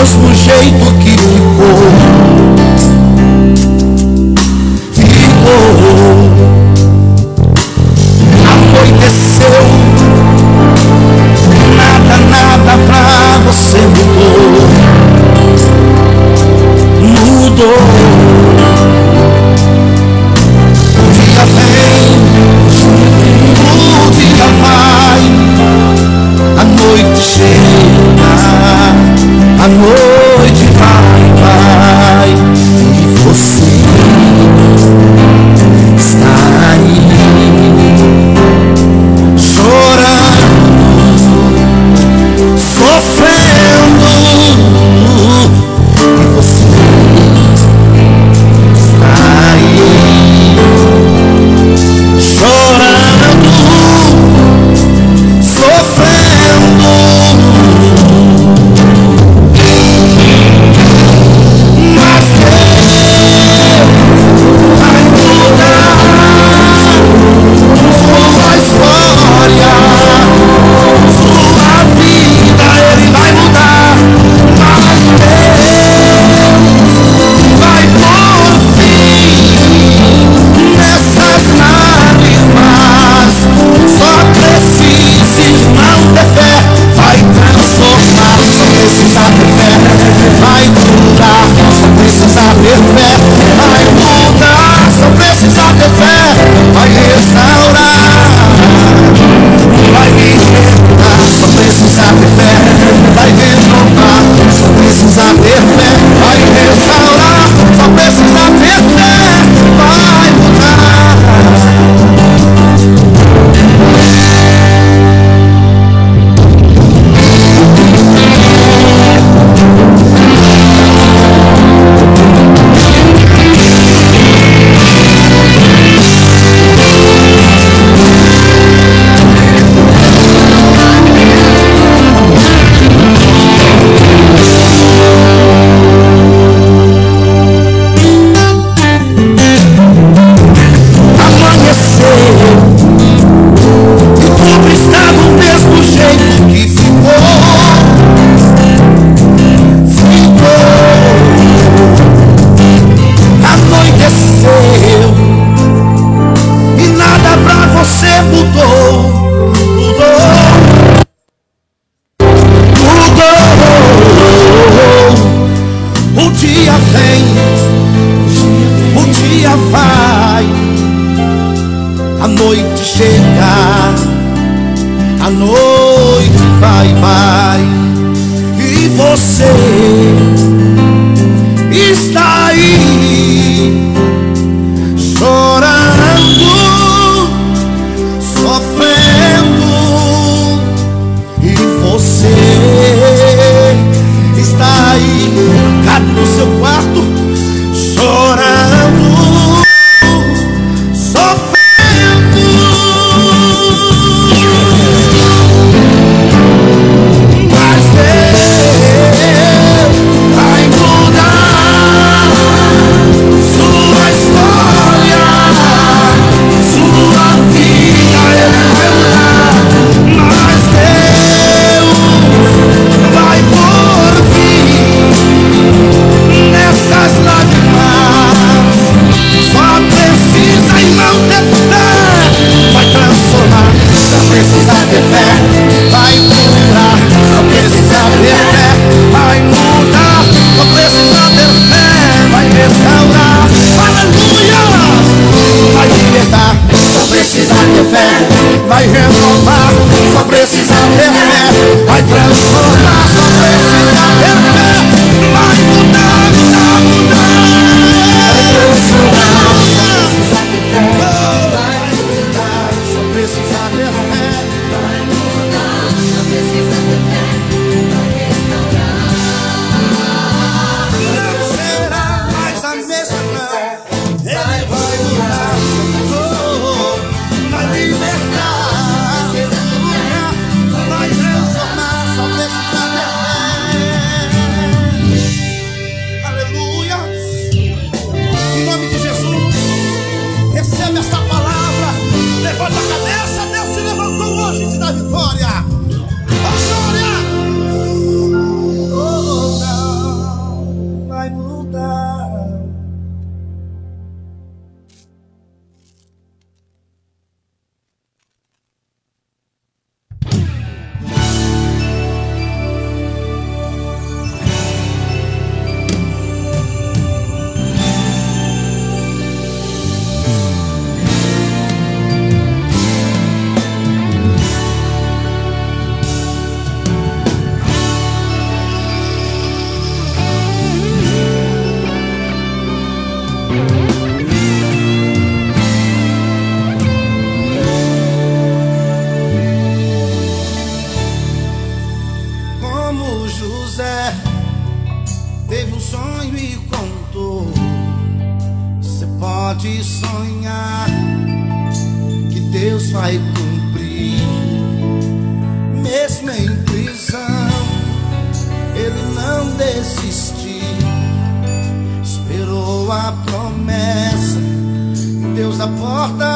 mesmo jeito que ficou. Anoiteceu, nada pra você mudou. O dia vem, o dia vai, a noite chega, a noite vai, e você está aí, chorando, sofrendo, e você está aí, chorando, sofrendo, mas Deus vai mudar sua história, sua vida, Ele vai mudar, mas Deus vai pôr fim nessas lágrimas. Só precisa não ter fé, vai transformar, só precisa ter fé, vai mudar, só precisa ter fé, vai mudar, só precisa ter fé, vai restaurar, vai libertar, só precisa ter fé, vai renovar, só precisa ter fé, vai restaurar, só precisa ter fé, vai mudar. José teve um sonho e contou. Você pode sonhar que Deus vai cumprir. Mesmo em prisão, ele não desistiu. Esperou a promessa, Deus da porta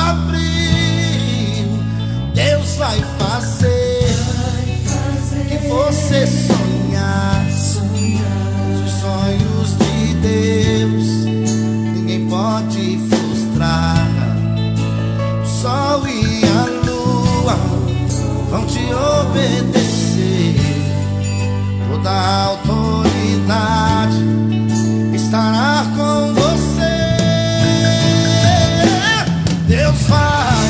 abriu. Deus vai fazer que você sonhar. Os sonhos de Deus ninguém pode frustrar. O sol e a lua vão te obedecer. Toda a autoridade estará com você. Deus vai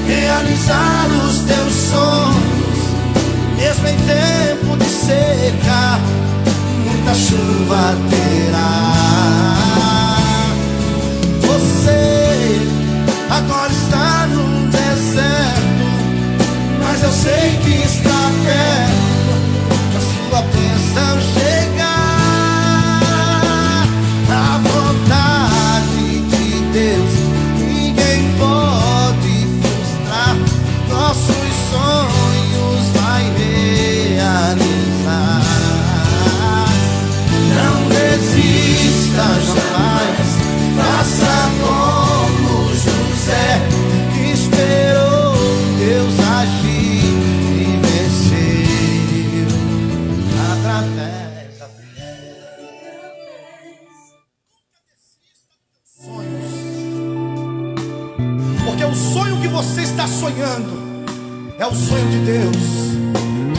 realizar os teus sonhos. Mesmo em tempo de seca, muita chuva terá. Você agora está num deserto, mas eu sei que está perto da sua bênção chegar. A vontade de Deus ninguém pode frustrar. Nossos sonhos vai realizar. Não desista jamais, faça como José, que esperou Deus agir e venceu através da fé. Sonhos, porque o sonho que você está sonhando é o sonho de Deus.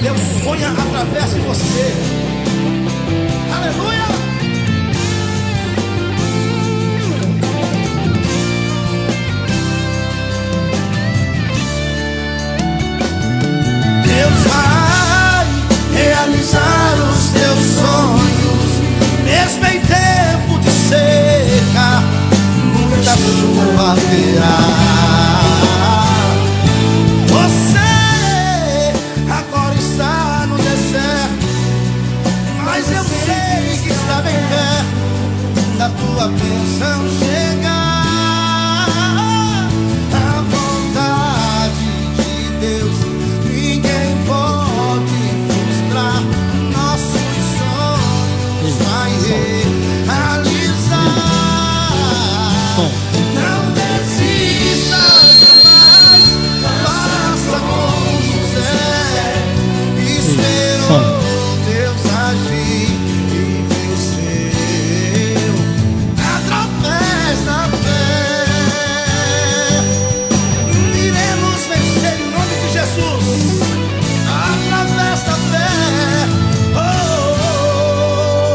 Deus sonha através de você. Aleluia! Deus vai realizar os teus sonhos. Mesmo em tempo de seca, muita chuva virá. Você agora está no deserto, mas eu sei que está bem perto da tua bênção chegar. A vontade de Deus ninguém pode frustrar. Nossos sonhos vai realizar. Não desista jamais, faça como José, esperou Deus agir e venceu através da fé. Iremos vencer em nome de Jesus, através da fé. Oh, oh,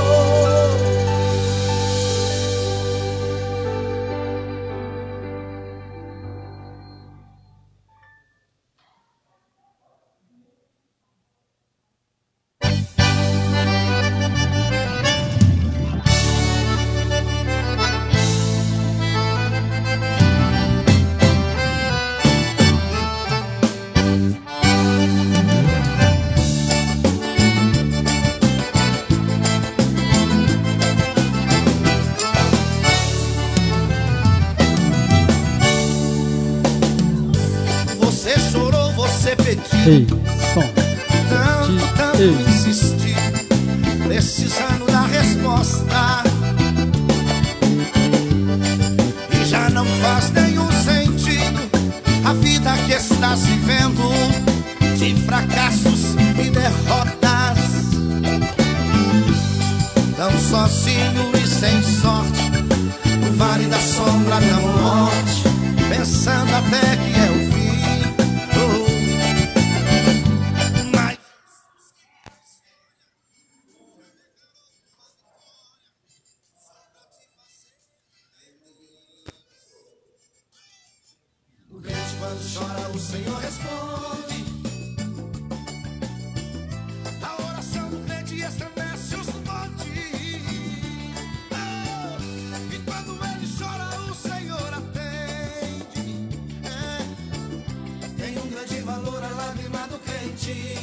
você chorou, você pediu, tanto insistir, precisando da resposta, e já não faz nenhum sentido a vida que estás vivendo, de fracassos e derrotas, tão sozinho e sem sorte, no vale da sombra da morte, pensando até que é o fim. Quando chora, o Senhor responde. A oração do crente estremece os montes. Oh, e quando ele chora, o Senhor atende. Tem um grande valor a lágrima do crente.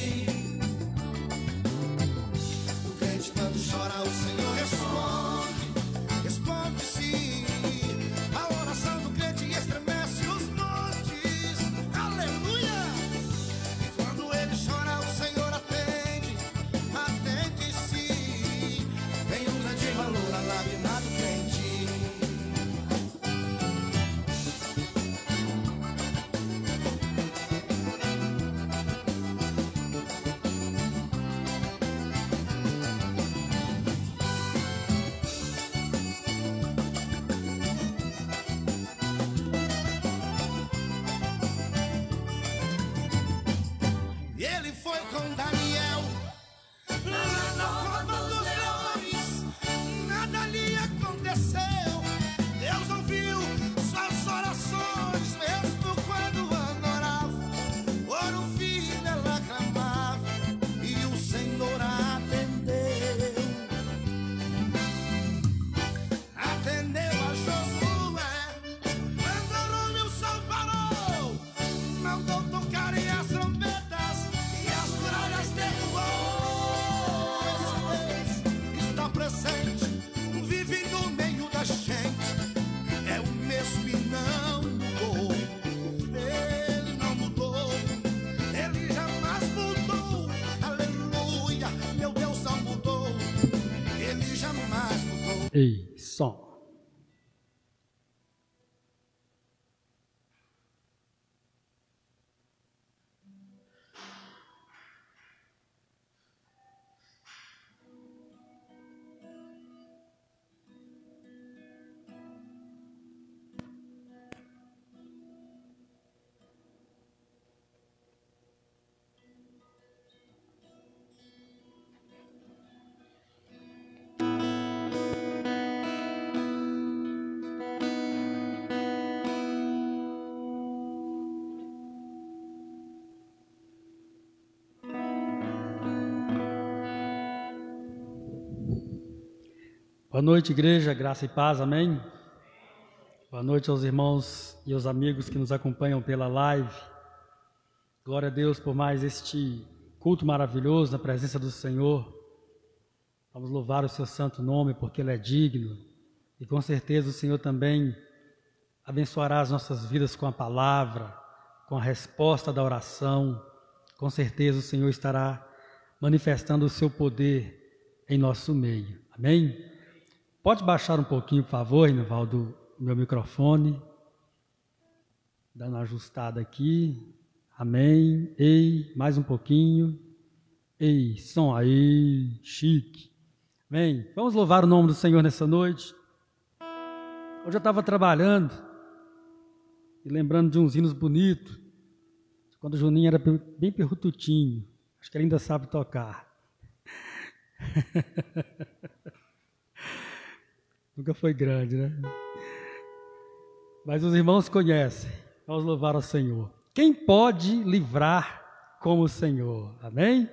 Ei, som. Boa noite, igreja, graça e paz, amém? Boa noite aos irmãos e aos amigos que nos acompanham pela live. Glória a Deus por mais este culto maravilhoso na presença do Senhor. Vamos louvar o seu santo nome porque Ele é digno. E com certeza o Senhor também abençoará as nossas vidas com a palavra, com a resposta da oração. Com certeza o Senhor estará manifestando o seu poder em nosso meio, amém? Pode baixar um pouquinho, por favor, Renivaldo, o meu microfone. Dando uma ajustada aqui. Amém. Ei, mais um pouquinho. Ei, som aí, chique. Amém. Vamos louvar o nome do Senhor nessa noite. Hoje eu estava trabalhando e lembrando de uns hinos bonitos. Quando o Juninho era bem perrututinho. Acho que ele ainda sabe tocar. Nunca foi grande, né? Mas os irmãos conhecem. Vamos louvar ao Senhor. Quem pode livrar como o Senhor? Amém?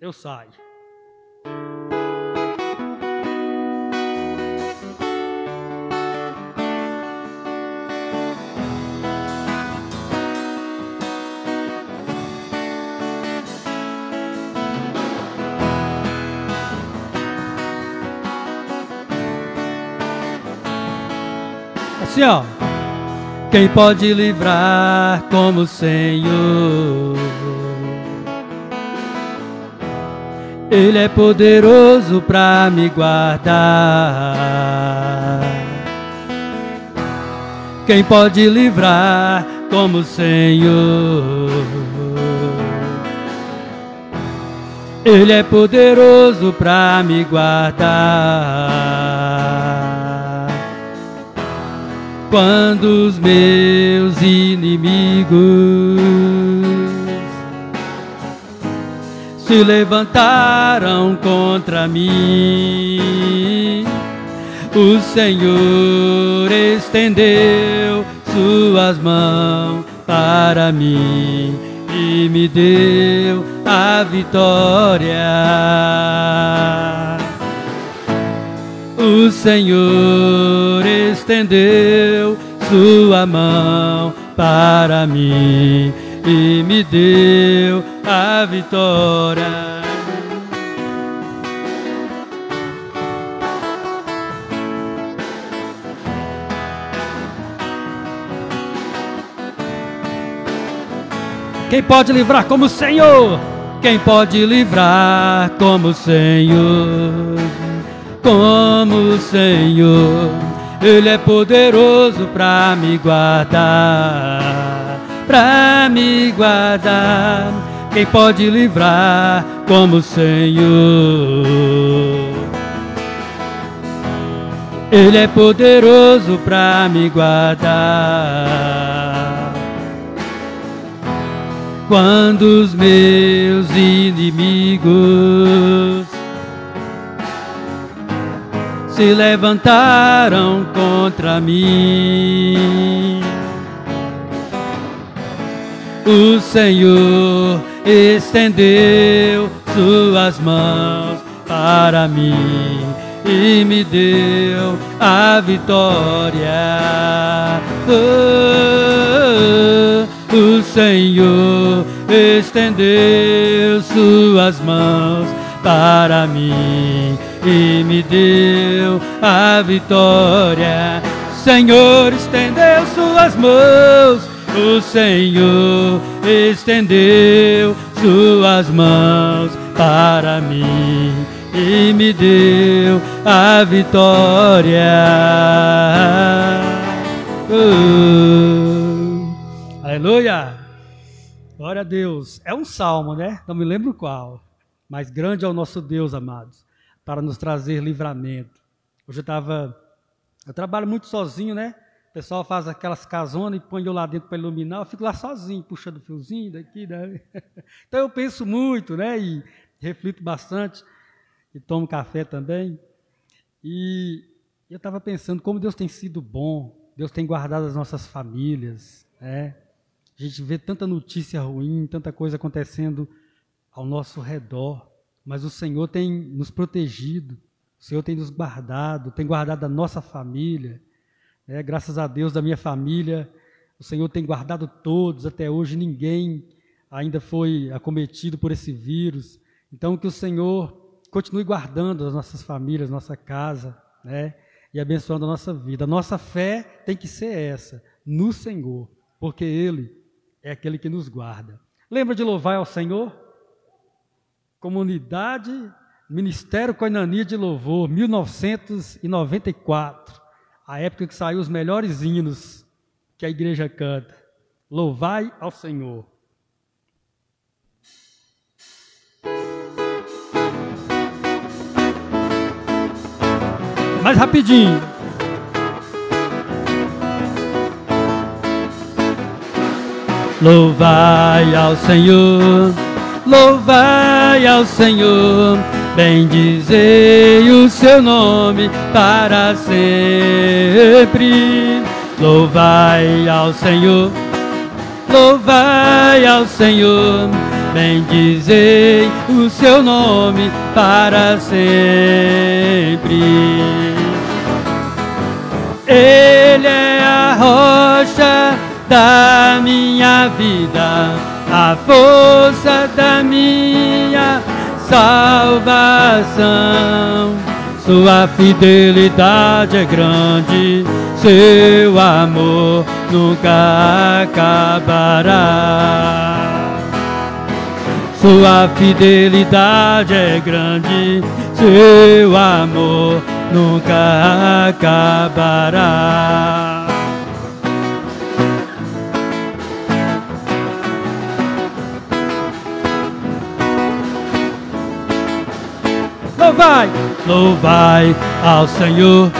Eu saio. Assim, ó. Quem pode livrar como o Senhor? Ele é poderoso para me guardar. Quem pode livrar como o Senhor? Ele é poderoso para me guardar. Quando os meus inimigos se levantaram contra mim, o Senhor estendeu suas mãos para mim e me deu a vitória. O Senhor estendeu sua mão para mim e me deu a vitória. Quem pode livrar como o Senhor? Quem pode livrar como o Senhor? Como o Senhor, Ele é poderoso para me guardar, para me guardar. Quem pode livrar como o Senhor? Ele é poderoso para me guardar. Quando os meus inimigos se levantaram contra mim, o Senhor estendeu suas mãos para mim e me deu a vitória. O Senhor estendeu suas mãos para mim e me deu a vitória. Senhor estendeu suas mãos, o Senhor estendeu suas mãos para mim e me deu a vitória. Aleluia! Glória a Deus. É um salmo, né? Não me lembro qual. Mas grande é o nosso Deus, amados, para nos trazer livramento. Hoje eu trabalho muito sozinho, né? O pessoal faz aquelas casonas e põe eu lá dentro para iluminar. Eu fico lá sozinho, puxando o fiozinho daqui, daí. Então eu penso muito, né? E reflito bastante. E tomo café também. E eu estava pensando como Deus tem sido bom. Deus tem guardado as nossas famílias, né? A gente vê tanta notícia ruim, tanta coisa acontecendo ao nosso redor, mas o Senhor tem nos protegido, o Senhor tem nos guardado, tem guardado a nossa família, né? Graças a Deus, da minha família, o Senhor tem guardado todos, até hoje ninguém ainda foi acometido por esse vírus. Então, que o Senhor continue guardando as nossas famílias, nossa casa, né? E abençoando a nossa vida. A nossa fé tem que ser essa, no Senhor, porque Ele é aquele que nos guarda. Lembra de louvar ao Senhor? Comunidade, Ministério Coinania de Louvor, 1994, a época que saiu os melhores hinos que a igreja canta. Louvai ao Senhor. Mais rapidinho. Louvai ao Senhor, louvai ao Senhor, bendizei o seu nome para sempre. Louvai ao Senhor, louvai ao Senhor, bendizei o seu nome para sempre. Ele é a rocha da minha vida, a força da minha salvação. Sua fidelidade é grande, seu amor nunca acabará. Sua fidelidade é grande, seu amor nunca acabará. Louvai, louvai ao Senhor,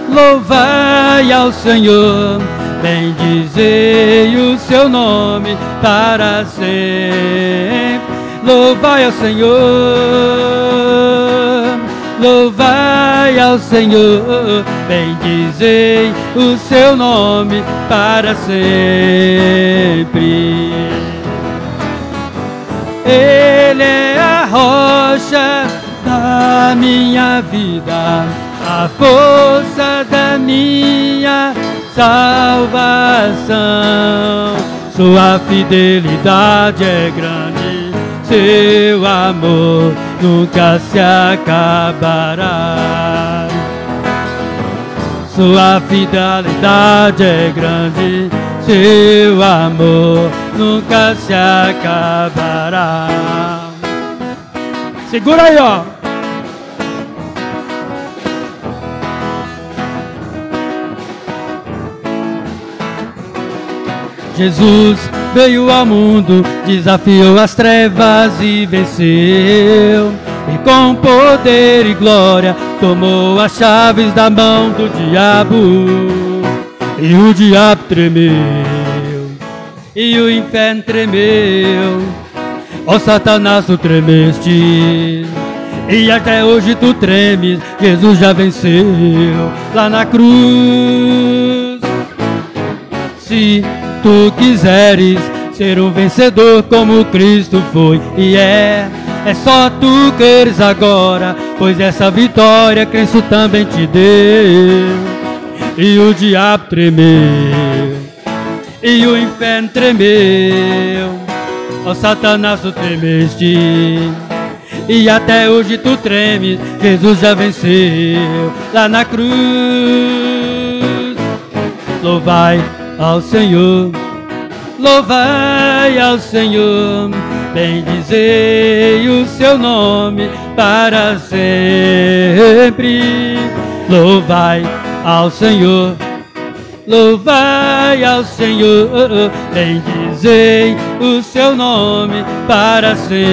louvai ao Senhor, bendizei o seu nome para sempre. Louvai ao Senhor, louvai ao Senhor, bendizei o seu nome para sempre. Ele é a rocha da minha vida, a força da minha salvação. Sua fidelidade é grande, seu amor nunca se acabará. Sua fidelidade é grande, seu amor nunca se acabará. Segura aí, ó. Jesus veio ao mundo, desafiou as trevas e venceu. E com poder e glória tomou as chaves da mão do diabo. E o diabo tremeu, e o inferno tremeu. Ó Satanás, tu tremeste, e até hoje tu tremes. Jesus já venceu lá na cruz. Se tu quiseres ser um vencedor como Cristo foi e é só tu queres agora, pois essa vitória Cristo também te deu. E o diabo tremeu, e o inferno tremeu. Ó Satanás, tu tremeste, e até hoje tu tremes. Jesus já venceu lá na cruz. Louvai ao Senhor, louvai ao Senhor, bendizei o seu nome para sempre. Louvai ao Senhor, louvai ao Senhor, bendizei o seu nome para sempre.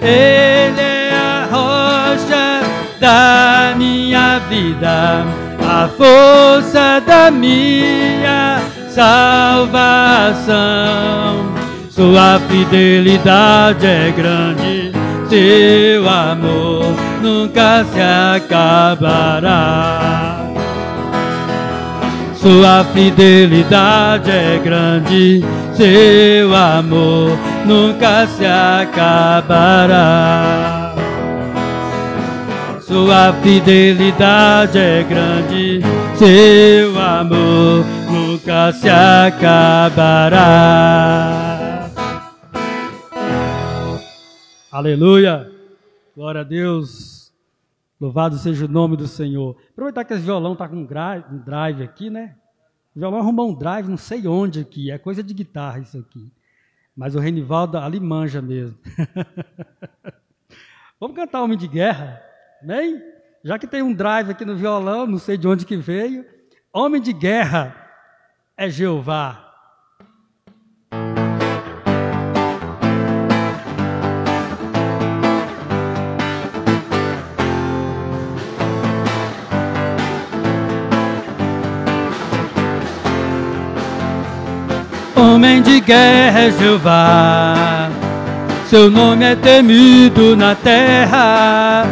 Ele é a rocha da minha vida, a força da minha salvação. Sua fidelidade é grande, seu amor nunca se acabará. Sua fidelidade é grande, seu amor nunca se acabará. Sua fidelidade é grande, seu amor nunca se acabará. Aleluia! Glória a Deus! Louvado seja o nome do Senhor. Aproveitar que esse violão está com um drive aqui, né? O violão arrumou um drive, não sei onde aqui, é coisa de guitarra isso aqui. Mas o Renivaldo ali manja mesmo. Vamos cantar Homem de Guerra, amém? Já que tem um drive aqui no violão, não sei de onde que veio. Homem de guerra é Jeová. Homem de guerra é Jeová, seu nome é temido na terra,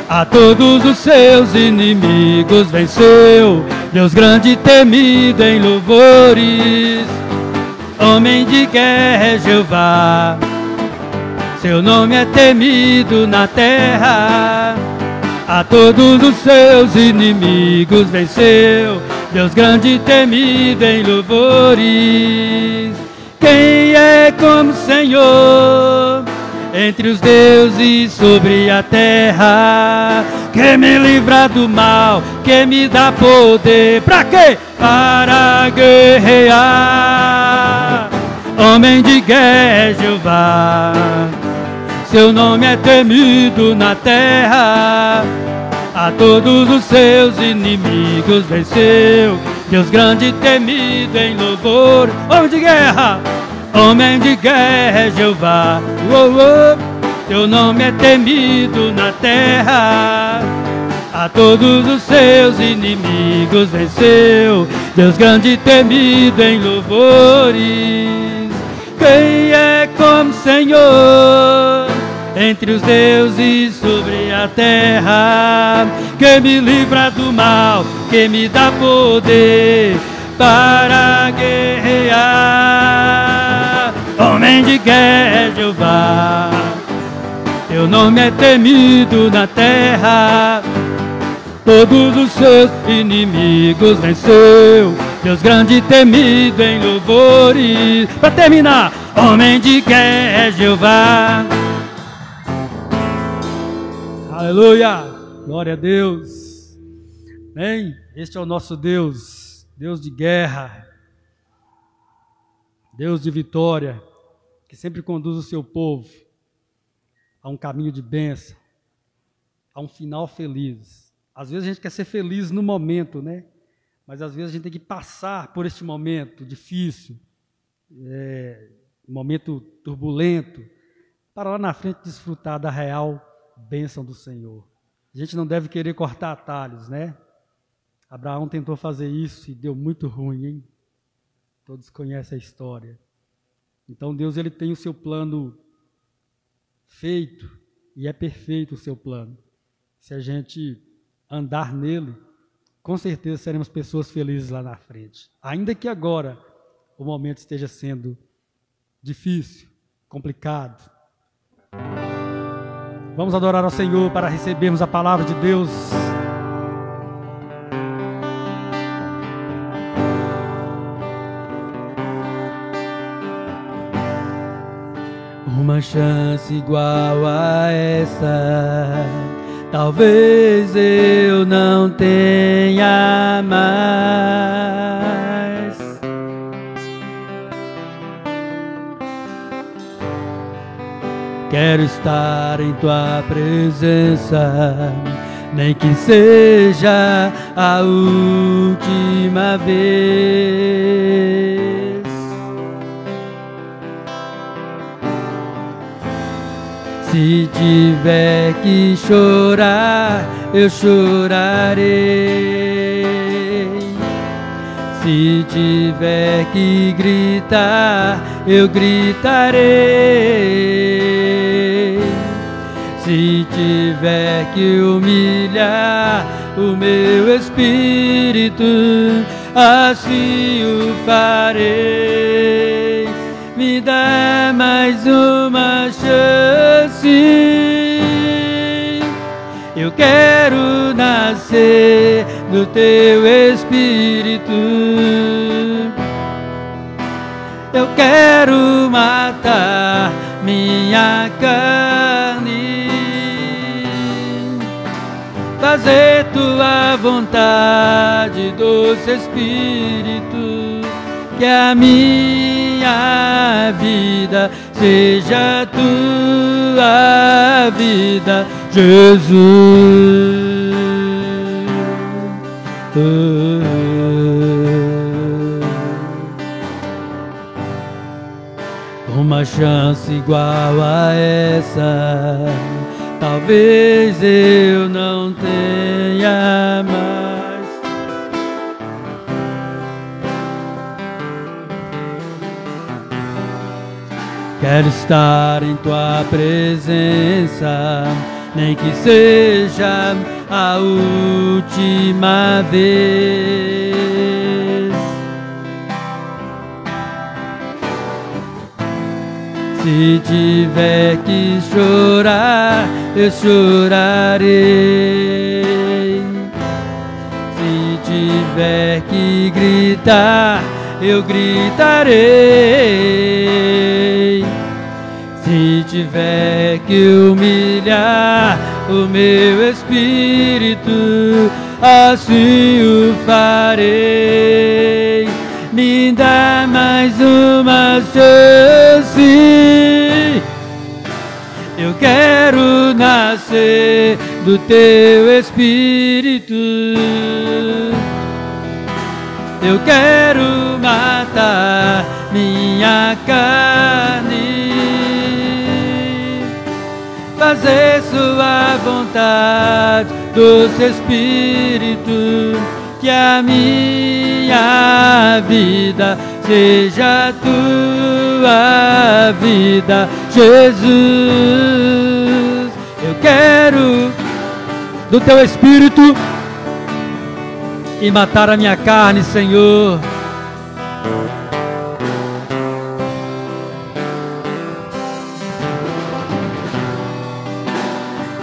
a todos os seus inimigos venceu, Deus grande e temido em louvores. Homem de guerra é Jeová, seu nome é temido na terra, a todos os seus inimigos venceu, Deus grande e temido em louvores. Quem é como o Senhor entre os deuses sobre a terra? Que me livra do mal, que me dá poder. Pra quê? Para guerrear. Homem de guerra é Jeová, seu nome é temido na terra, a todos os seus inimigos venceu, Deus grande e temido em louvor. Homem de guerra é Jeová, teu nome é temido na terra, a todos os seus inimigos venceu, Deus grande e temido em louvores. Quem é como Senhor entre os deuses sobre a terra, que me livra do mal, que me dá poder para guerrear. Homem de guerra é Jeová, teu nome é temido na terra, todos os seus inimigos venceu, Deus grande e temido em louvores. Para terminar, homem de guerra é Jeová. Aleluia, glória a Deus. Amém? Este é o nosso Deus, Deus de guerra, Deus de vitória, que sempre conduz o seu povo a um caminho de bênção, a um final feliz. Às vezes a gente quer ser feliz no momento, né? Mas às vezes a gente tem que passar por este momento difícil, momento turbulento, para lá na frente desfrutar da real bênção do Senhor. A gente não deve querer cortar atalhos, né? Abraão tentou fazer isso e deu muito ruim, hein? Todos conhecem a história. Então Deus, ele tem o seu plano feito e é perfeito o seu plano. Se a gente andar nele, com certeza seremos pessoas felizes lá na frente. Ainda que agora o momento esteja sendo difícil, complicado. Vamos adorar ao Senhor para recebermos a palavra de Deus. Uma chance igual a essa, talvez eu não tenha mais. Quero estar em tua presença, nem que seja a última vez. Se tiver que chorar, eu chorarei. Se tiver que gritar, eu gritarei. Se tiver que humilhar o meu espírito, assim o farei. Me dá mais uma chance. Eu quero nascer do teu espírito. Eu quero matar minha carne, fazer tua vontade, doce Espírito. Que a minha vida seja tua vida, Jesus. Uma chance igual a essa, talvez eu não tenha mais. Quero estar em tua presença, nem que seja a última vez. Se tiver que chorar, eu chorarei. Se tiver que gritar, eu gritarei. Se tiver que humilhar o meu espírito, assim o farei. Me dá mais uma chance. Eu quero nascer do teu espírito. Eu quero matar minha carne, fazer sua vontade, doce Espírito. Que a minha vida seja tua vida, Jesus. Eu quero do teu Espírito e matar a minha carne, Senhor.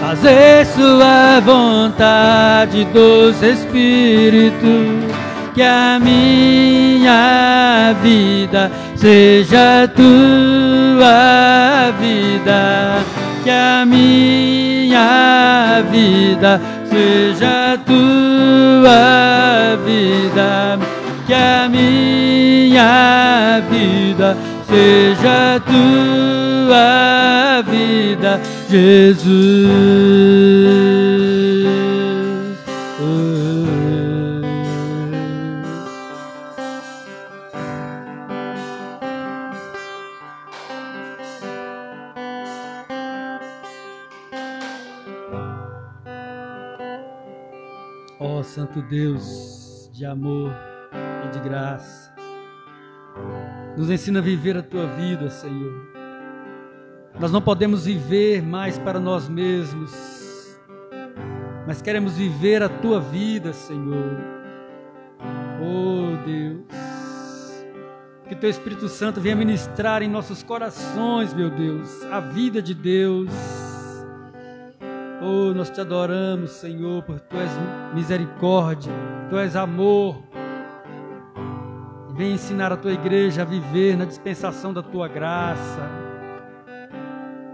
Fazer sua vontade, doce Espírito. Que a minha vida seja tua vida. Que a minha vida seja tua vida. Que a minha vida seja tua vida, Jesus. Ó Santo Deus de amor e de graça, nos ensina a viver a tua vida, Senhor. Nós não podemos viver mais para nós mesmos, mas queremos viver a tua vida, Senhor. Oh Deus, que teu Espírito Santo venha ministrar em nossos corações, meu Deus, a vida de Deus. Oh, nós te adoramos, Senhor, porque tu és misericórdia, tu és amor. Vem ensinar a tua igreja a viver na dispensação da tua graça,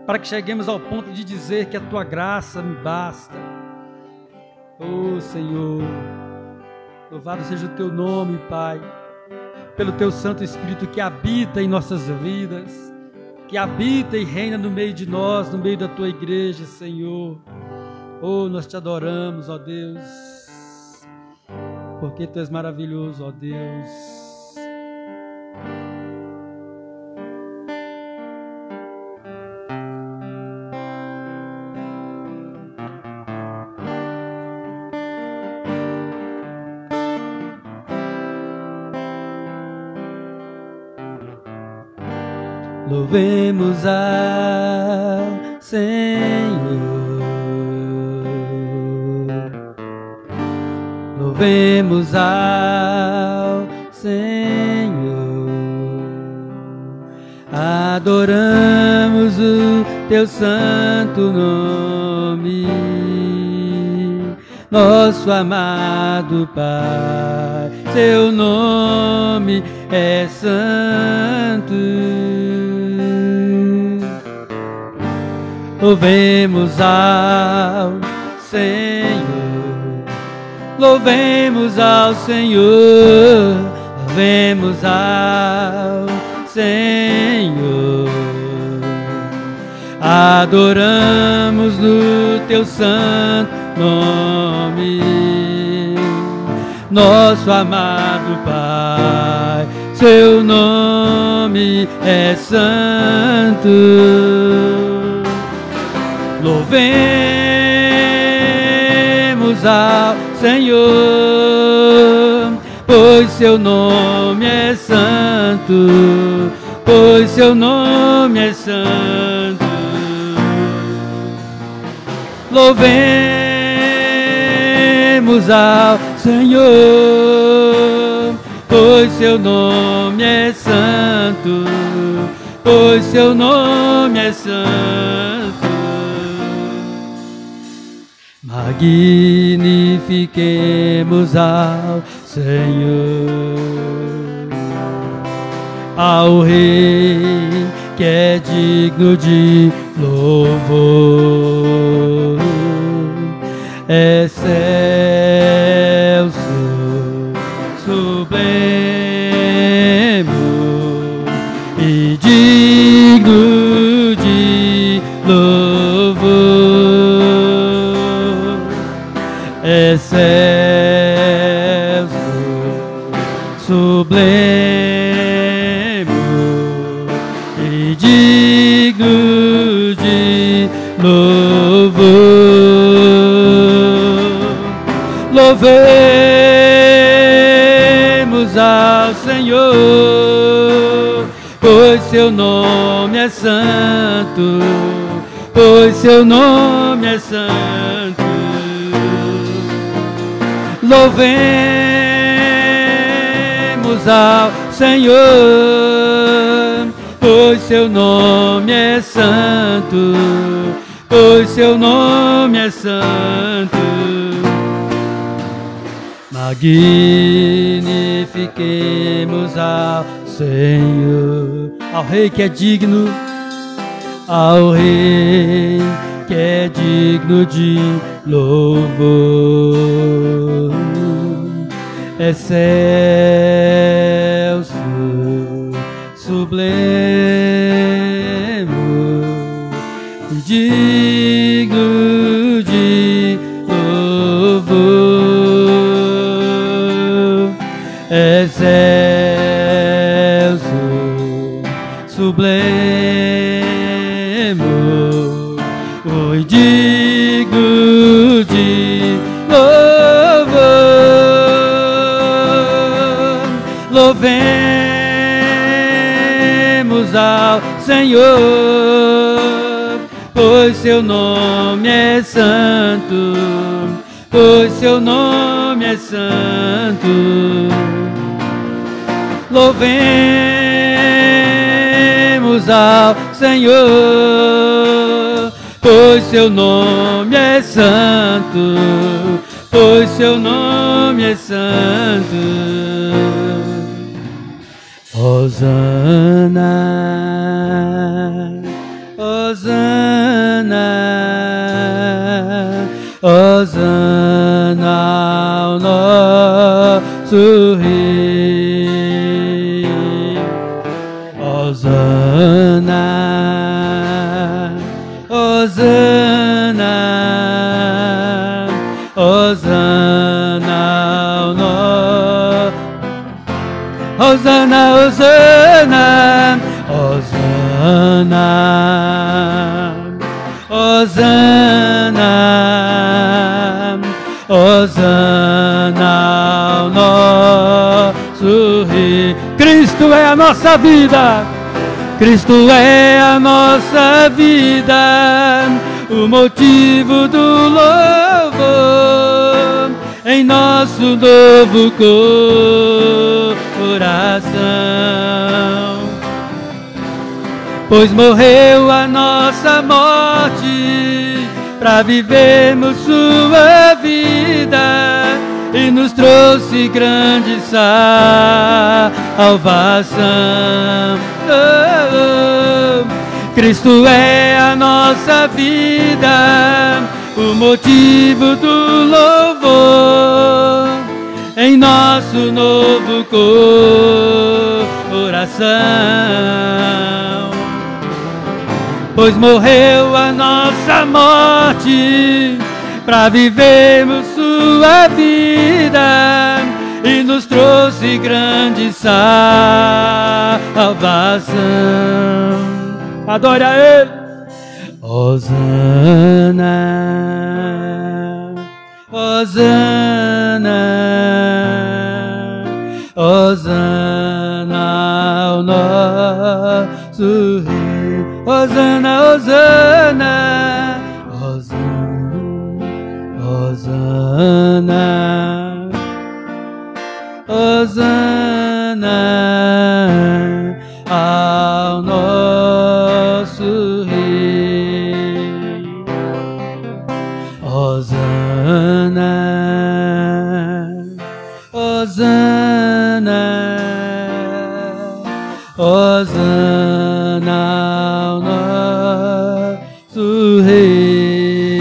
para que cheguemos ao ponto de dizer que a tua graça me basta. Oh Senhor, louvado seja o teu nome, Pai, pelo teu Santo Espírito que habita em nossas vidas, que habita e reina no meio de nós, no meio da tua igreja, Senhor. Oh, nós te adoramos, ó Deus, porque tu és maravilhoso, ó Deus. Louvemos ao Senhor, louvemos ao Senhor, adoramos o teu santo nome, nosso amado Pai, seu nome é santo. Louvemos ao Senhor, louvemos ao Senhor, louvemos ao Senhor, adoramos no teu santo nome, nosso amado Pai, seu nome é santo. Louvemos ao Senhor, pois seu nome é santo, pois seu nome é santo. Louvemos ao Senhor, pois seu nome é santo, pois seu nome é santo. Magnifiquemos ao Senhor, ao Rei que é digno de louvor, excelso, sublime e digno de louvor, excelso, sublime e digno de louvor. Louvemos ao Senhor, pois seu nome é santo, pois seu nome é santo. Louvemos ao Senhor, pois seu nome é santo, pois seu nome é santo. Magnifiquemos ao Senhor, ao Rei que é digno, ao Rei que é digno de louvor, excelso, sublime e digno de louvor, excelso, sublime e digno de louvor. Louvemos ao Senhor, pois seu nome é santo, pois seu nome é santo. Louvemos ao Senhor, pois seu nome é santo, pois seu nome é santo. Hosana, Hosana, Hosana ao nosso Rei. Hosana, Hosana, Hosana ao nosso. Hosana, Hosana, Hosana, Hosana, Hosana ao nosso Rei. Cristo é a nossa vida, Cristo é a nossa vida, o motivo do louvor em nosso novo coração. Pois morreu a nossa morte para vivermos sua vida e nos trouxe grande salvação. Cristo é a nossa vida, o motivo do louvor em nosso novo coração. Pois morreu a nossa morte para vivermos sua vida e nos trouxe grande salvação. Adore a Ele. Hosana, Hosana, Hosana ao nosso Rei. Hosana, Hosana, Hosana, Hosana ao nosso Rei. Hosana, Hosana, Hosana ao nosso Rei.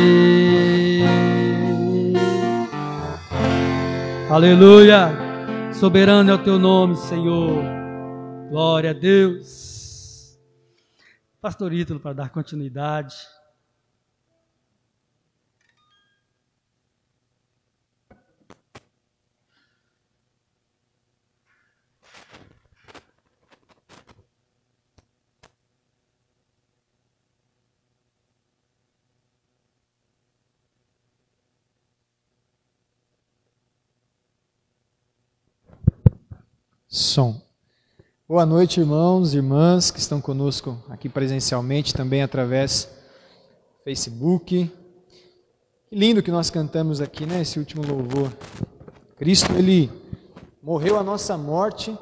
Aleluia! Soberano é o teu nome, Senhor. Glória a Deus. Pastor Ítalo, para dar continuidade. Som. Boa noite, irmãos e irmãs que estão conosco aqui presencialmente, também através do Facebook. Que lindo que nós cantamos aqui, né? Esse último louvor. Cristo, Ele morreu a nossa morte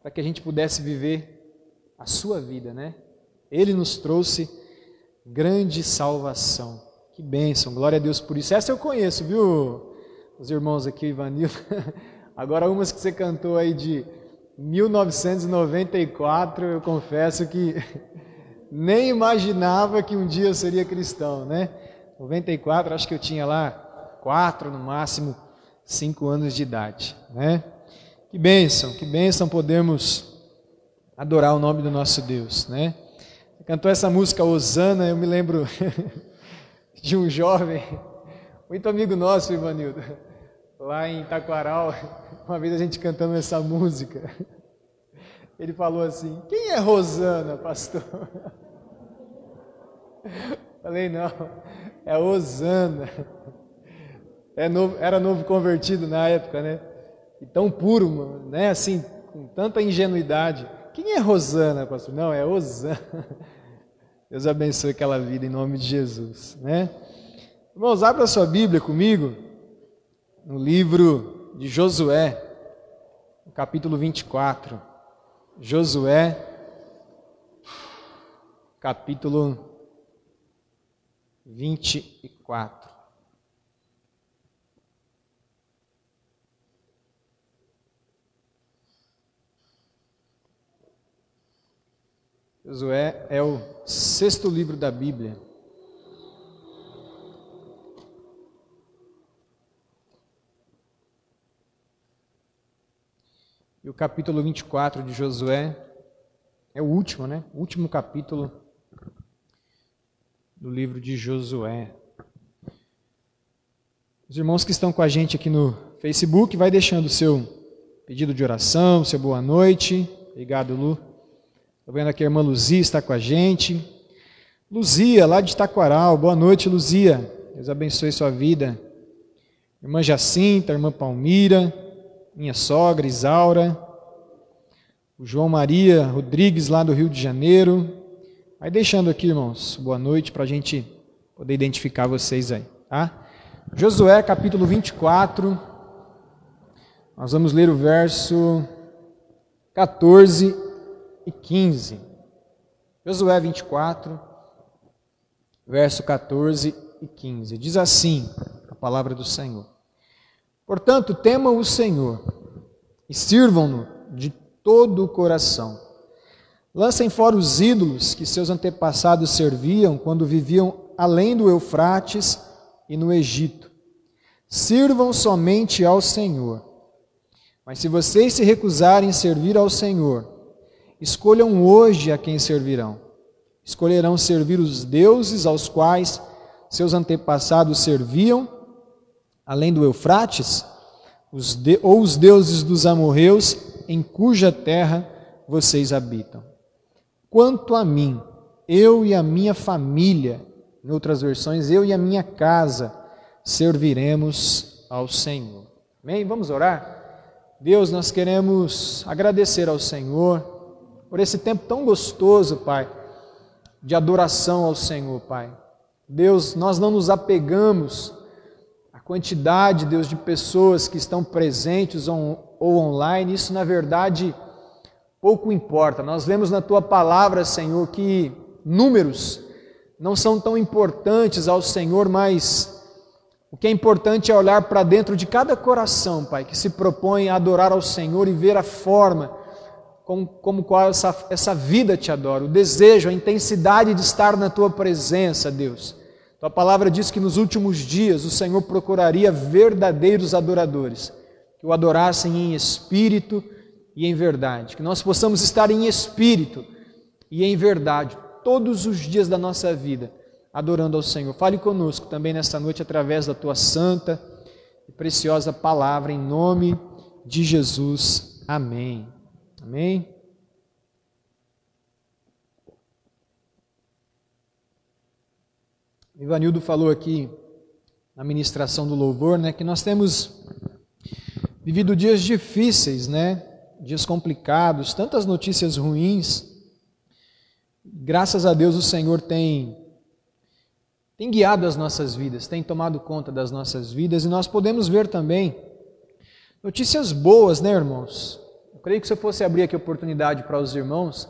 para que a gente pudesse viver a sua vida, né? Ele nos trouxe grande salvação. Que bênção, glória a Deus por isso. Essa eu conheço, viu? Os irmãos aqui, Ivanildo. Agora, umas que você cantou aí de 1994, eu confesso que nem imaginava que um dia eu seria cristão, né? 94, acho que eu tinha lá 4, no máximo 5 anos de idade, né? Que bênção podermos adorar o nome do nosso Deus, né? Cantou essa música Hosana, eu me lembro de um jovem, muito amigo nosso, Ivanildo, lá em Taquaral, uma vez a gente cantando essa música, ele falou assim: quem é Hosana, pastor? Falei, não, é Hosana. Era novo convertido na época, né? E tão puro, mano, né? Assim, com tanta ingenuidade. Quem é Hosana, pastor? Não, é Hosana. Deus abençoe aquela vida em nome de Jesus, né? Irmãos, abra a sua Bíblia comigo no livro de Josué, no capítulo 24. Josué, capítulo 24. Josué é o 6º livro da Bíblia. E o capítulo 24 de Josué É o último, né? O último capítulo do livro de Josué. Os irmãos que estão com a gente aqui no Facebook, vai deixando o seu pedido de oração, seu boa noite. Obrigado, Lu. Estou vendo aqui a irmã Luzia está com a gente. Luzia, lá de Taquaral. Boa noite, Luzia. Deus abençoe sua vida. Irmã Jacinta, irmã Palmira, minha sogra, Isaura. O João Maria Rodrigues, lá do Rio de Janeiro. Vai deixando aqui, irmãos, boa noite, para a gente poder identificar vocês aí, tá? Josué, capítulo 24. Nós vamos ler o verso 14 e 15. Josué 24, verso 14 e 15. Diz assim a palavra do Senhor: Portanto, temam o Senhor e sirvam-no de todo o coração. Lancem fora os ídolos que seus antepassados serviam quando viviam além do Eufrates e no Egito. Sirvam somente ao Senhor. Mas se vocês se recusarem a servir ao Senhor, escolham hoje a quem servirão. Escolherão servir os deuses aos quais seus antepassados serviam, além do Eufrates, ou os deuses dos amorreus, em cuja terra vocês habitam. Quanto a mim, eu e a minha família, em outras versões, eu e a minha casa, serviremos ao Senhor. Amém? Vamos orar? Deus, nós queremos agradecer ao Senhor por esse tempo tão gostoso, Pai, de adoração ao Senhor, Pai. Deus, nós não nos apegamos à quantidade, Deus, de pessoas que estão presentes ou online. Isso, na verdade, pouco importa. Nós vemos na Tua palavra, Senhor, que números não são tão importantes ao Senhor, mas o que é importante é olhar para dentro de cada coração, Pai, que se propõe a adorar ao Senhor e ver a forma como qual essa vida te adora, o desejo, a intensidade de estar na Tua presença, Deus. Tua palavra diz que nos últimos dias o Senhor procuraria verdadeiros adoradores, que o adorassem em espírito e em verdade, que nós possamos estar em espírito e em verdade todos os dias da nossa vida, adorando ao Senhor. Fale conosco também nesta noite através da Tua santa e preciosa palavra, em nome de Jesus. Amém. Amém. O Ivanildo falou aqui na ministração do louvor, né, que nós temos vivido dias difíceis, né, dias complicados, tantas notícias ruins. Graças a Deus o Senhor tem guiado as nossas vidas, tem tomado conta das nossas vidas, e nós podemos ver também notícias boas, né, irmãos? Eu creio que se eu fosse abrir aqui a oportunidade para os irmãos,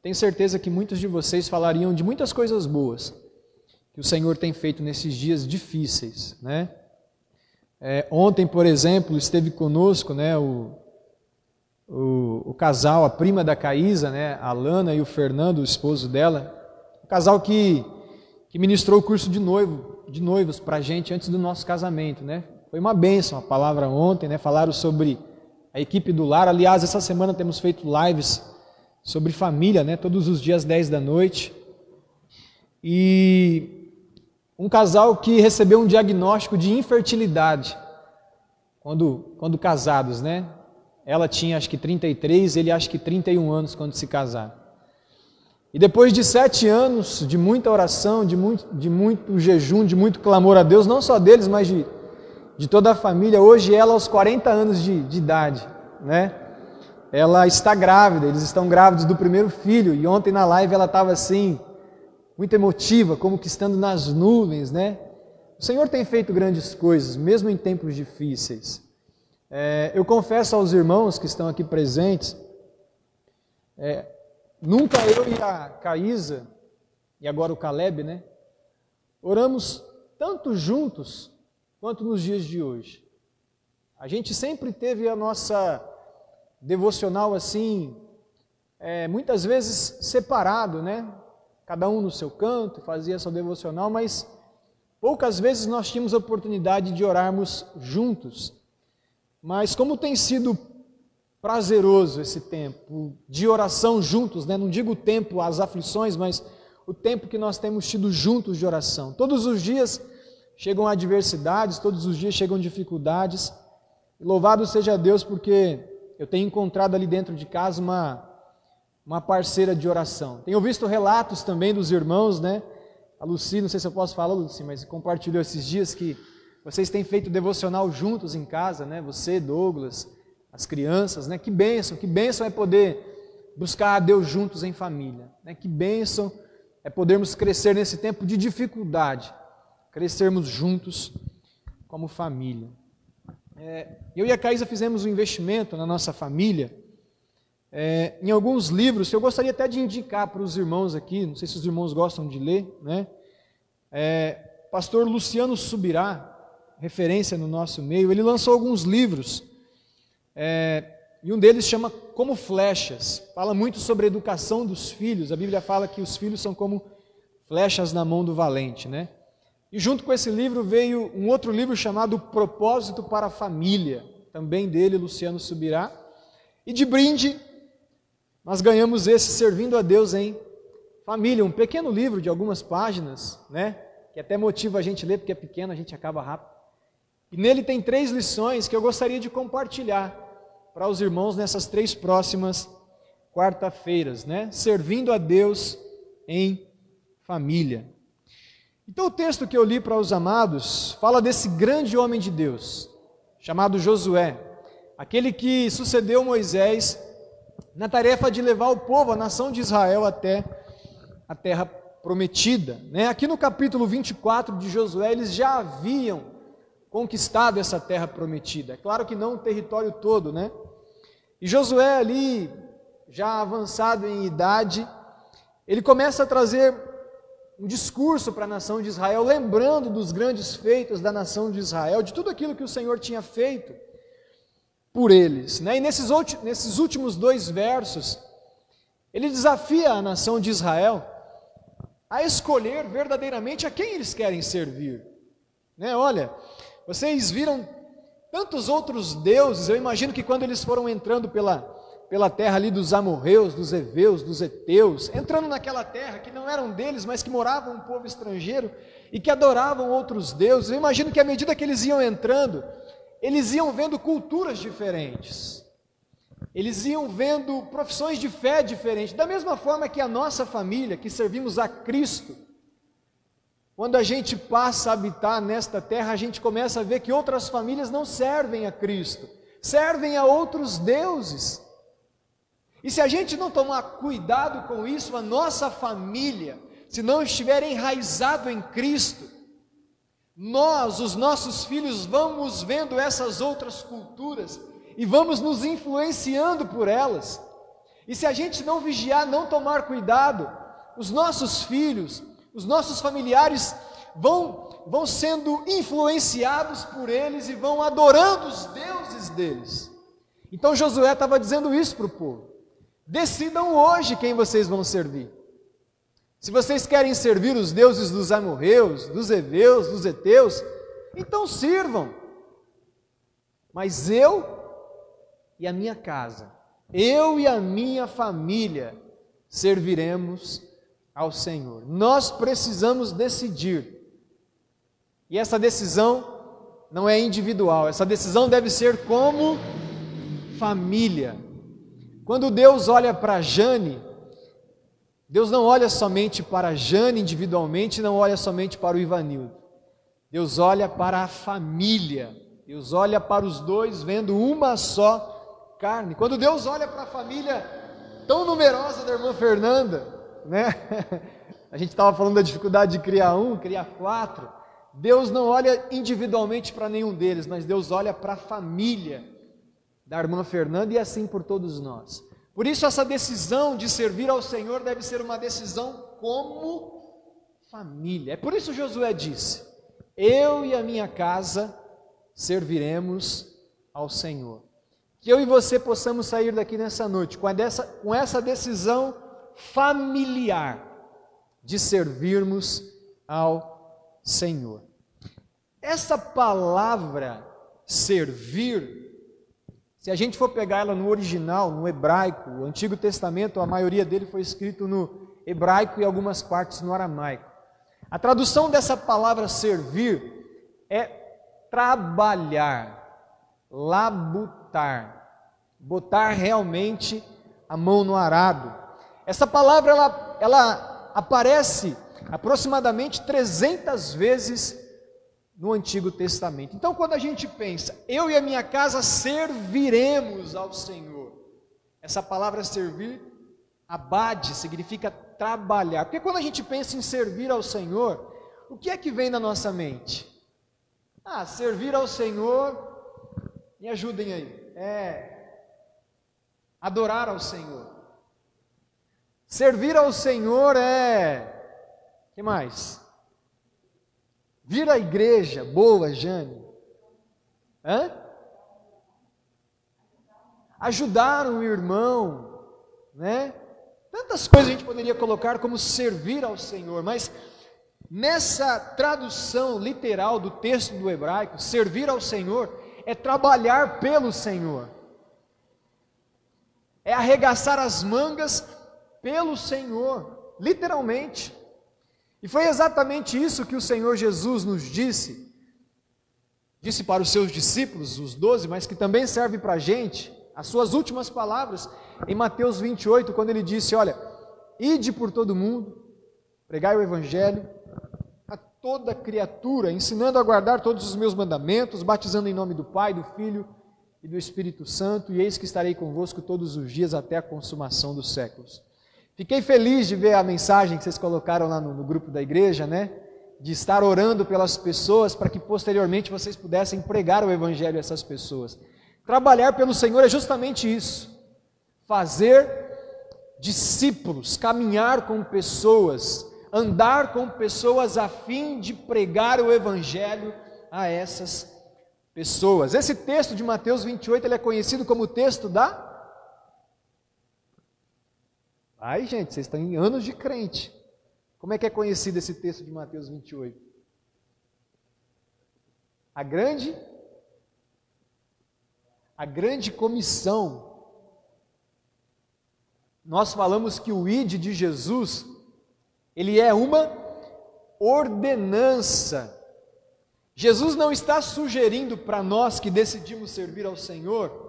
tenho certeza que muitos de vocês falariam de muitas coisas boas que o Senhor tem feito nesses dias difíceis, né? Ontem, por exemplo, esteve conosco, né, o casal, a prima da Caísa, né, a Lana e o Fernando, o esposo dela, um casal que ministrou o curso de noivos para a gente antes do nosso casamento, né? Foi uma bênção a palavra ontem, né? Falaram sobre a equipe do lar. Aliás, essa semana temos feito lives sobre família, né? Todos os dias 10 da noite. E um casal que recebeu um diagnóstico de infertilidade quando casados, né? Ela tinha acho que 33, ele acho que 31 anos quando se casaram. E depois de 7 anos de muita oração, de muito jejum, de muito clamor a Deus, não só deles, mas de toda a família, hoje ela aos 40 anos de idade, né? Ela está grávida, eles estão grávidos do primeiro filho, e ontem na live ela estava assim, muito emotiva, como que estando nas nuvens, né? O Senhor tem feito grandes coisas, mesmo em tempos difíceis. Eu confesso aos irmãos que estão aqui presentes, nunca eu e a Caísa, e agora o Caleb, né, oramos tanto juntos quanto nos dias de hoje. A gente sempre teve a nossa devocional assim, muitas vezes separado, né? Cada um no seu canto, fazia sua devocional, mas poucas vezes nós tínhamos a oportunidade de orarmos juntos. Mas como tem sido prazeroso esse tempo de oração juntos, né? Não digo o tempo, as aflições, mas o tempo que nós temos tido juntos de oração. Todos os dias chegam adversidades, todos os dias chegam dificuldades. Louvado seja Deus, porque eu tenho encontrado ali dentro de casa uma parceira de oração. Tenho visto relatos também dos irmãos, né? A Lucy, não sei se eu posso falar, Lucy, mas compartilhou esses dias que vocês têm feito devocional juntos em casa, né? Você, Douglas, as crianças, né? Que bênção é poder buscar a Deus juntos em família, né? Que bênção é podermos crescer nesse tempo de dificuldade, crescermos juntos como família. Eu e a Caísa fizemos um investimento na nossa família, em alguns livros que eu gostaria até de indicar para os irmãos aqui, não sei se os irmãos gostam de ler, né? Pastor Luciano Subirá, referência no nosso meio, ele lançou alguns livros, e um deles chama Como Flechas, fala muito sobre a educação dos filhos. A Bíblia fala que os filhos são como flechas na mão do valente, né? E junto com esse livro veio um outro livro chamado Propósito para a Família, também dele, Luciano Subirá. E de brinde, nós ganhamos esse Servindo a Deus em Família, um pequeno livro de algumas páginas, né? Que até motiva a gente a ler, porque é pequeno, a gente acaba rápido. E nele tem 3 lições que eu gostaria de compartilhar para os irmãos nessas 3 próximas quarta-feiras, né? Servindo a Deus em família. Então o texto que eu li para os amados fala desse grande homem de Deus, chamado Josué, aquele que sucedeu Moisés na tarefa de levar o povo, a nação de Israel, até a terra prometida, né? Aqui no capítulo 24 de Josué, eles já haviam conquistado essa terra prometida, é claro que não o território todo, né? E Josué ali, já avançado em idade, ele começa a trazer um discurso para a nação de Israel, lembrando dos grandes feitos da nação de Israel, de tudo aquilo que o Senhor tinha feito por eles, né? E nesses últimos 2 versos, ele desafia a nação de Israel a escolher verdadeiramente a quem eles querem servir, né? Olha, vocês viram tantos outros deuses, eu imagino que quando eles foram entrando pela terra ali dos amorreus, dos heveus, dos heteus, entrando naquela terra que não eram deles, mas que morava um povo estrangeiro e que adoravam outros deuses, eu imagino que à medida que eles iam entrando, eles iam vendo culturas diferentes, eles iam vendo profissões de fé diferentes, da mesma forma que a nossa família, que servimos a Cristo, quando a gente passa a habitar nesta terra, a gente começa a ver que outras famílias não servem a Cristo, servem a outros deuses. E se a gente não tomar cuidado com isso, a nossa família, se não estiver enraizado em Cristo, nós, os nossos filhos, vamos vendo essas outras culturas e vamos nos influenciando por elas. E se a gente não vigiar, não tomar cuidado, os nossos filhos, os nossos familiares vão sendo influenciados por eles e vão adorando os deuses deles. Então Josué estava dizendo isso para o povo. Decidam hoje quem vocês vão servir. Se vocês querem servir os deuses dos amorreus, dos heveus, dos heteus, então sirvam. Mas eu e a minha casa, eu e a minha família serviremos ao Senhor. Nós precisamos decidir. E essa decisão não é individual, essa decisão deve ser como família. Quando Deus olha para Jane, Deus não olha somente para Jane individualmente, não olha somente para o Ivanildo. Deus olha para a família. Deus olha para os dois, vendo uma só carne. Quando Deus olha para a família tão numerosa da irmã Fernanda, né? A gente estava falando da dificuldade de criar 4. Deus não olha individualmente para nenhum deles, mas Deus olha para a família da irmã Fernanda e assim por todos nós. Por isso essa decisão de servir ao Senhor deve ser uma decisão como família. É por isso Josué disse: eu e a minha casa serviremos ao Senhor. Que eu e você possamos sair daqui nessa noite com essa decisão familiar de servirmos ao Senhor. Essa palavra servir Se a gente for pegar ela no original, no hebraico, o Antigo Testamento, a maioria dele foi escrito no hebraico e algumas partes no aramaico. A tradução dessa palavra servir é trabalhar, labutar, botar realmente a mão no arado. Essa palavra ela aparece aproximadamente 300 vezes no Antigo Testamento. Então, quando a gente pensa, eu e a minha casa serviremos ao Senhor, essa palavra servir, abade, significa trabalhar. Porque quando a gente pensa em servir ao Senhor, o que é que vem na nossa mente? Servir ao Senhor, me ajudem aí, adorar ao Senhor. Servir ao Senhor o que mais? Vir à igreja, boa, Jane. Ajudar um irmão, né? Tantas coisas a gente poderia colocar como servir ao Senhor, mas nessa tradução literal do texto do hebraico, servir ao Senhor é trabalhar pelo Senhor, é arregaçar as mangas pelo Senhor, literalmente. E foi exatamente isso que o Senhor Jesus nos disse para os seus discípulos, os 12, mas que também serve para a gente, as suas últimas palavras, em Mateus 28, quando ele disse, olha, ide por todo mundo, pregai o Evangelho a toda criatura, ensinando a guardar todos os meus mandamentos, batizando em nome do Pai, do Filho e do Espírito Santo, e eis que estarei convosco todos os dias até a consumação dos séculos. Fiquei feliz de ver a mensagem que vocês colocaram lá no grupo da igreja, né? De estar orando pelas pessoas para que posteriormente vocês pudessem pregar o Evangelho a essas pessoas. Trabalhar pelo Senhor é justamente isso. Fazer discípulos, caminhar com pessoas, andar com pessoas a fim de pregar o Evangelho a essas pessoas. Esse texto de Mateus 28, ele é conhecido como o texto da... gente, vocês estão em anos de crente. Como é que é conhecido esse texto de Mateus 28? A grande comissão. Nós falamos que o ide de Jesus, ele é uma ordenança. Jesus não está sugerindo para nós que decidimos servir ao Senhor,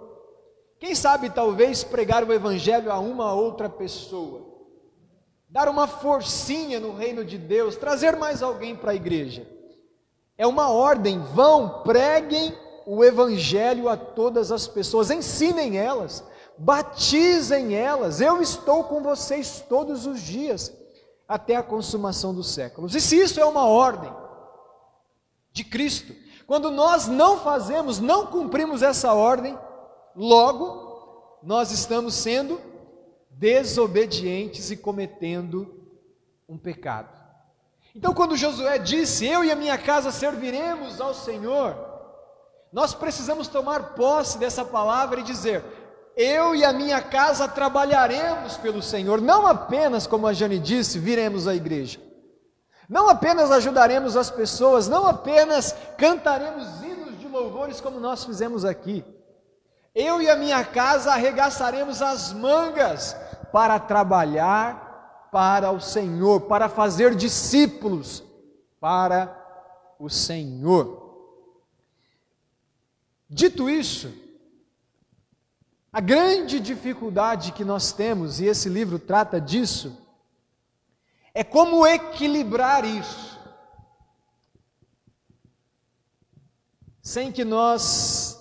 quem sabe talvez pregar o Evangelho a uma outra pessoa, dar uma forcinha no reino de Deus, trazer mais alguém para a igreja. É uma ordem, vão, preguem o Evangelho a todas as pessoas, ensinem elas, batizem elas, eu estou com vocês todos os dias, até a consumação dos séculos. E se isso é uma ordem de Cristo, quando nós não fazemos, não cumprimos essa ordem, logo, nós estamos sendo desobedientes e cometendo um pecado. Então, quando Josué disse, eu e a minha casa serviremos ao Senhor, nós precisamos tomar posse dessa palavra e dizer, eu e a minha casa trabalharemos pelo Senhor, não apenas, como a Jane disse, viremos à igreja, não apenas ajudaremos as pessoas, não apenas cantaremos hinos de louvores como nós fizemos aqui, eu e a minha casa arregaçaremos as mangas para trabalhar para o Senhor, para fazer discípulos para o Senhor. Dito isso, a grande dificuldade que nós temos, e esse livro trata disso, é como equilibrar isso, sem que nós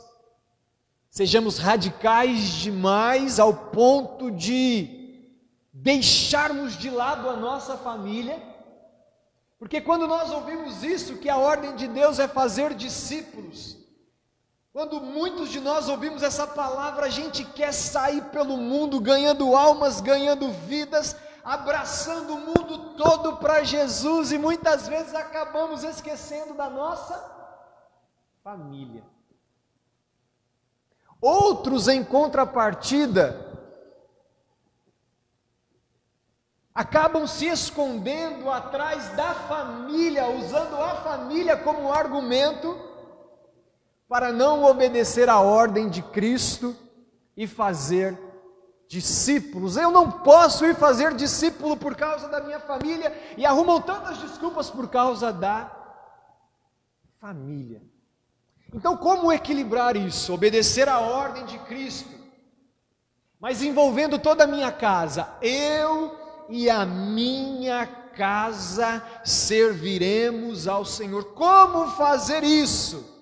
sejamos radicais demais ao ponto de deixarmos de lado a nossa família, porque quando nós ouvimos isso, que a ordem de Deus é fazer discípulos, quando muitos de nós ouvimos essa palavra, a gente quer sair pelo mundo ganhando almas, ganhando vidas, abraçando o mundo todo para Jesus, e muitas vezes acabamos esquecendo da nossa família. Outros, em contrapartida, acabam se escondendo atrás da família, usando a família como argumento para não obedecer à ordem de Cristo e fazer discípulos. Eu não posso ir fazer discípulo por causa da minha família, e arrumam tantas desculpas por causa da família. Então, como equilibrar isso? Obedecer à ordem de Cristo, mas envolvendo toda a minha casa. Eu e a minha casa serviremos ao Senhor. Como fazer isso?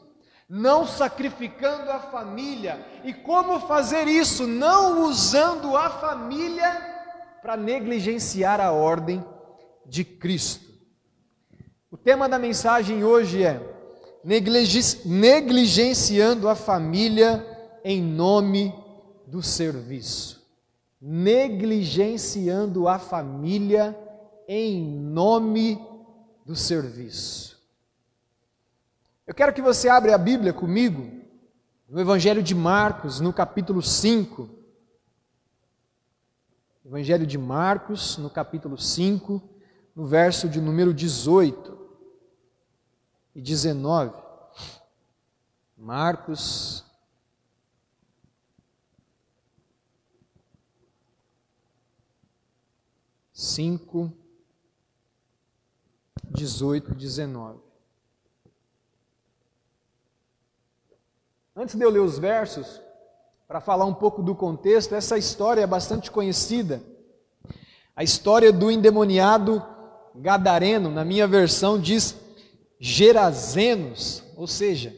Não sacrificando a família. E como fazer isso? Não usando a família para negligenciar a ordem de Cristo. O tema da mensagem hoje é negligenciando a família em nome do serviço. Negligenciando a família em nome do serviço. Eu quero que você abra a Bíblia comigo no Evangelho de Marcos, no capítulo 5. Evangelho de Marcos, no capítulo 5, no verso de número 18 e 19. Marcos 5, 18 e 19. Antes de eu ler os versos, para falar um pouco do contexto, essa história é bastante conhecida. A história do endemoniado gadareno, na minha versão diz Gerazenos, ou seja,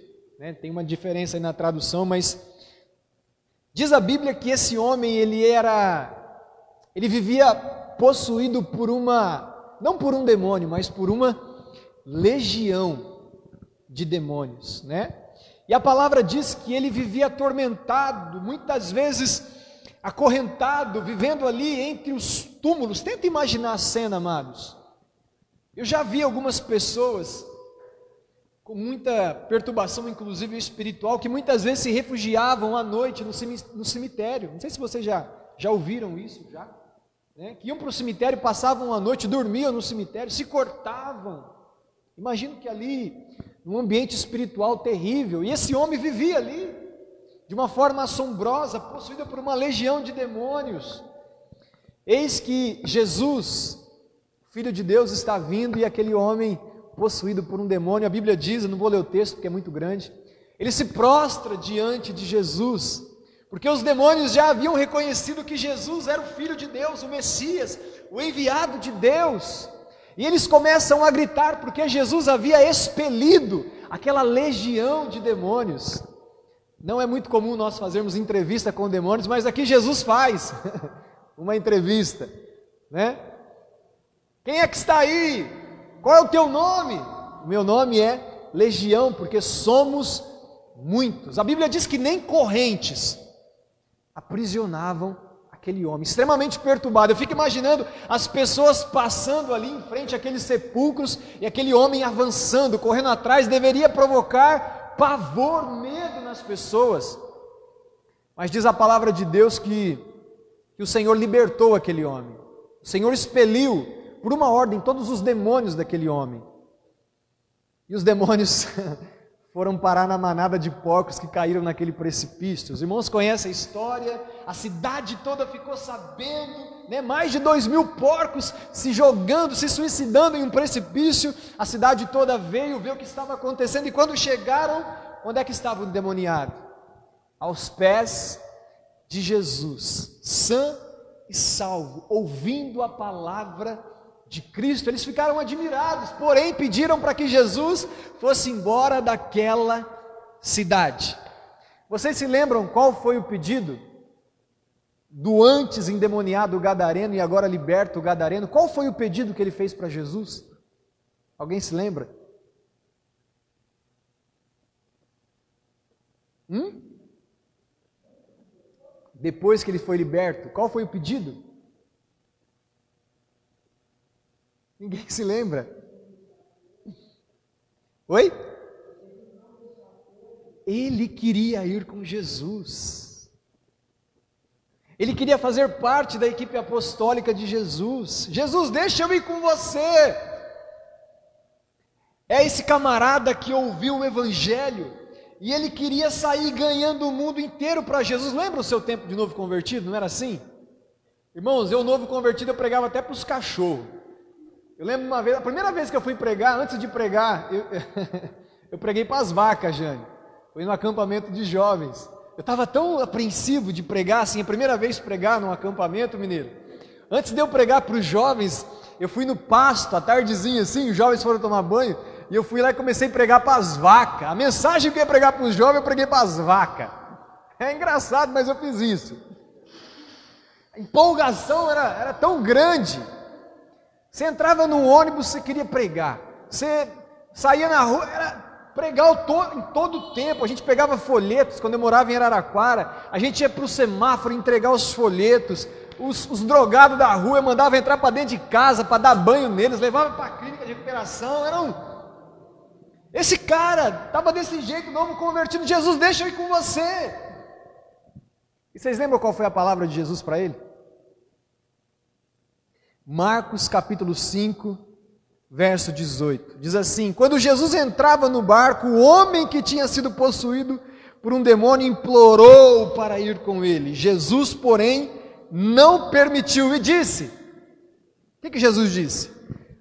tem uma diferença aí na tradução, mas diz a Bíblia que esse homem, ele vivia possuído por não por um demônio, mas por uma legião de demônios, E a palavra diz que ele vivia atormentado, muitas vezes acorrentado, vivendo ali entre os túmulos. Tenta imaginar a cena, amados. Eu já vi algumas pessoas com muita perturbação, inclusive espiritual, que muitas vezes se refugiavam à noite no cemitério. Não sei se vocês já ouviram isso, que iam para o cemitério, passavam a noite, dormiam no cemitério, se cortavam. Imagino que ali, num ambiente espiritual terrível, e esse homem vivia ali, de uma forma assombrosa, possuído por uma legião de demônios. Eis que Jesus, Filho de Deus, está vindo, e aquele homem possuído por um demônio, a Bíblia diz, eu não vou ler o texto porque é muito grande, ele se prostra diante de Jesus, porque os demônios já haviam reconhecido que Jesus era o Filho de Deus, o Messias, o enviado de Deus, e eles começam a gritar, porque Jesus havia expelido aquela legião de demônios. Não é muito comum nós fazermos entrevista com demônios, mas aqui Jesus faz uma entrevista, Quem é que está aí? Qual é o teu nome? O meu nome é Legião, porque somos muitos. A Bíblia diz que nem correntes aprisionavam aquele homem, extremamente perturbado. Eu fico imaginando as pessoas passando ali em frente àqueles sepulcros e aquele homem avançando, correndo atrás, deveria provocar pavor, medo nas pessoas. Mas diz a palavra de Deus que o Senhor libertou aquele homem. O Senhor expeliu por uma ordem todos os demônios daquele homem. E os demônios foram parar na manada de porcos que caíram naquele precipício. Os irmãos conhecem a história, a cidade toda ficou sabendo, mais de 2.000 porcos se jogando, se suicidando em um precipício. A cidade toda veio ver o que estava acontecendo, e quando chegaram, onde é que estava o endemoniado? Aos pés de Jesus, sã e salvo, ouvindo a palavra de Cristo. Eles ficaram admirados, porém pediram para que Jesus fosse embora daquela cidade. Vocês se lembram qual foi o pedido do antes endemoniado gadareno e agora liberto gadareno? Qual foi o pedido que ele fez para Jesus? Alguém se lembra? Depois que ele foi liberto, qual foi o pedido? Ninguém se lembra? Oi? Ele queria ir com Jesus. Ele queria fazer parte da equipe apostólica de Jesus. Jesus, deixa eu ir com você. É esse camarada que ouviu o Evangelho, e ele queria sair ganhando o mundo inteiro para Jesus. Lembra o seu tempo de novo convertido? Não era assim? Irmãos, eu novo convertido, eu pregava até para os cachorros. Eu lembro uma vez, a primeira vez que eu fui pregar, antes de pregar, eu preguei para as vacas, Jane. Foi no acampamento de jovens. Eu estava tão apreensivo de pregar, assim, a primeira vez pregar num acampamento, mineiro. Antes de eu pregar para os jovens, eu fui no pasto, à tardezinha assim, os jovens foram tomar banho, e eu fui lá e comecei a pregar para as vacas. A mensagem que eu ia pregar para os jovens, eu preguei para as vacas. É engraçado, mas eu fiz isso. A empolgação era tão grande. Você entrava no ônibus, você queria pregar. Você saía na rua, era pregar em todo o tempo. A gente pegava folhetos, quando eu morava em Araraquara, a gente ia para o semáforo entregar os folhetos. Os drogados da rua eu mandava entrar para dentro de casa para dar banho neles, levava para a clínica de recuperação. Esse cara estava desse jeito, novo convertido. Jesus, deixa eu ir com você. E vocês lembram qual foi a palavra de Jesus para ele? Marcos capítulo 5, verso 18, diz assim: quando Jesus entrava no barco, o homem que tinha sido possuído por um demônio implorou para ir com ele. Jesus, porém, não permitiu e disse: o que Jesus disse?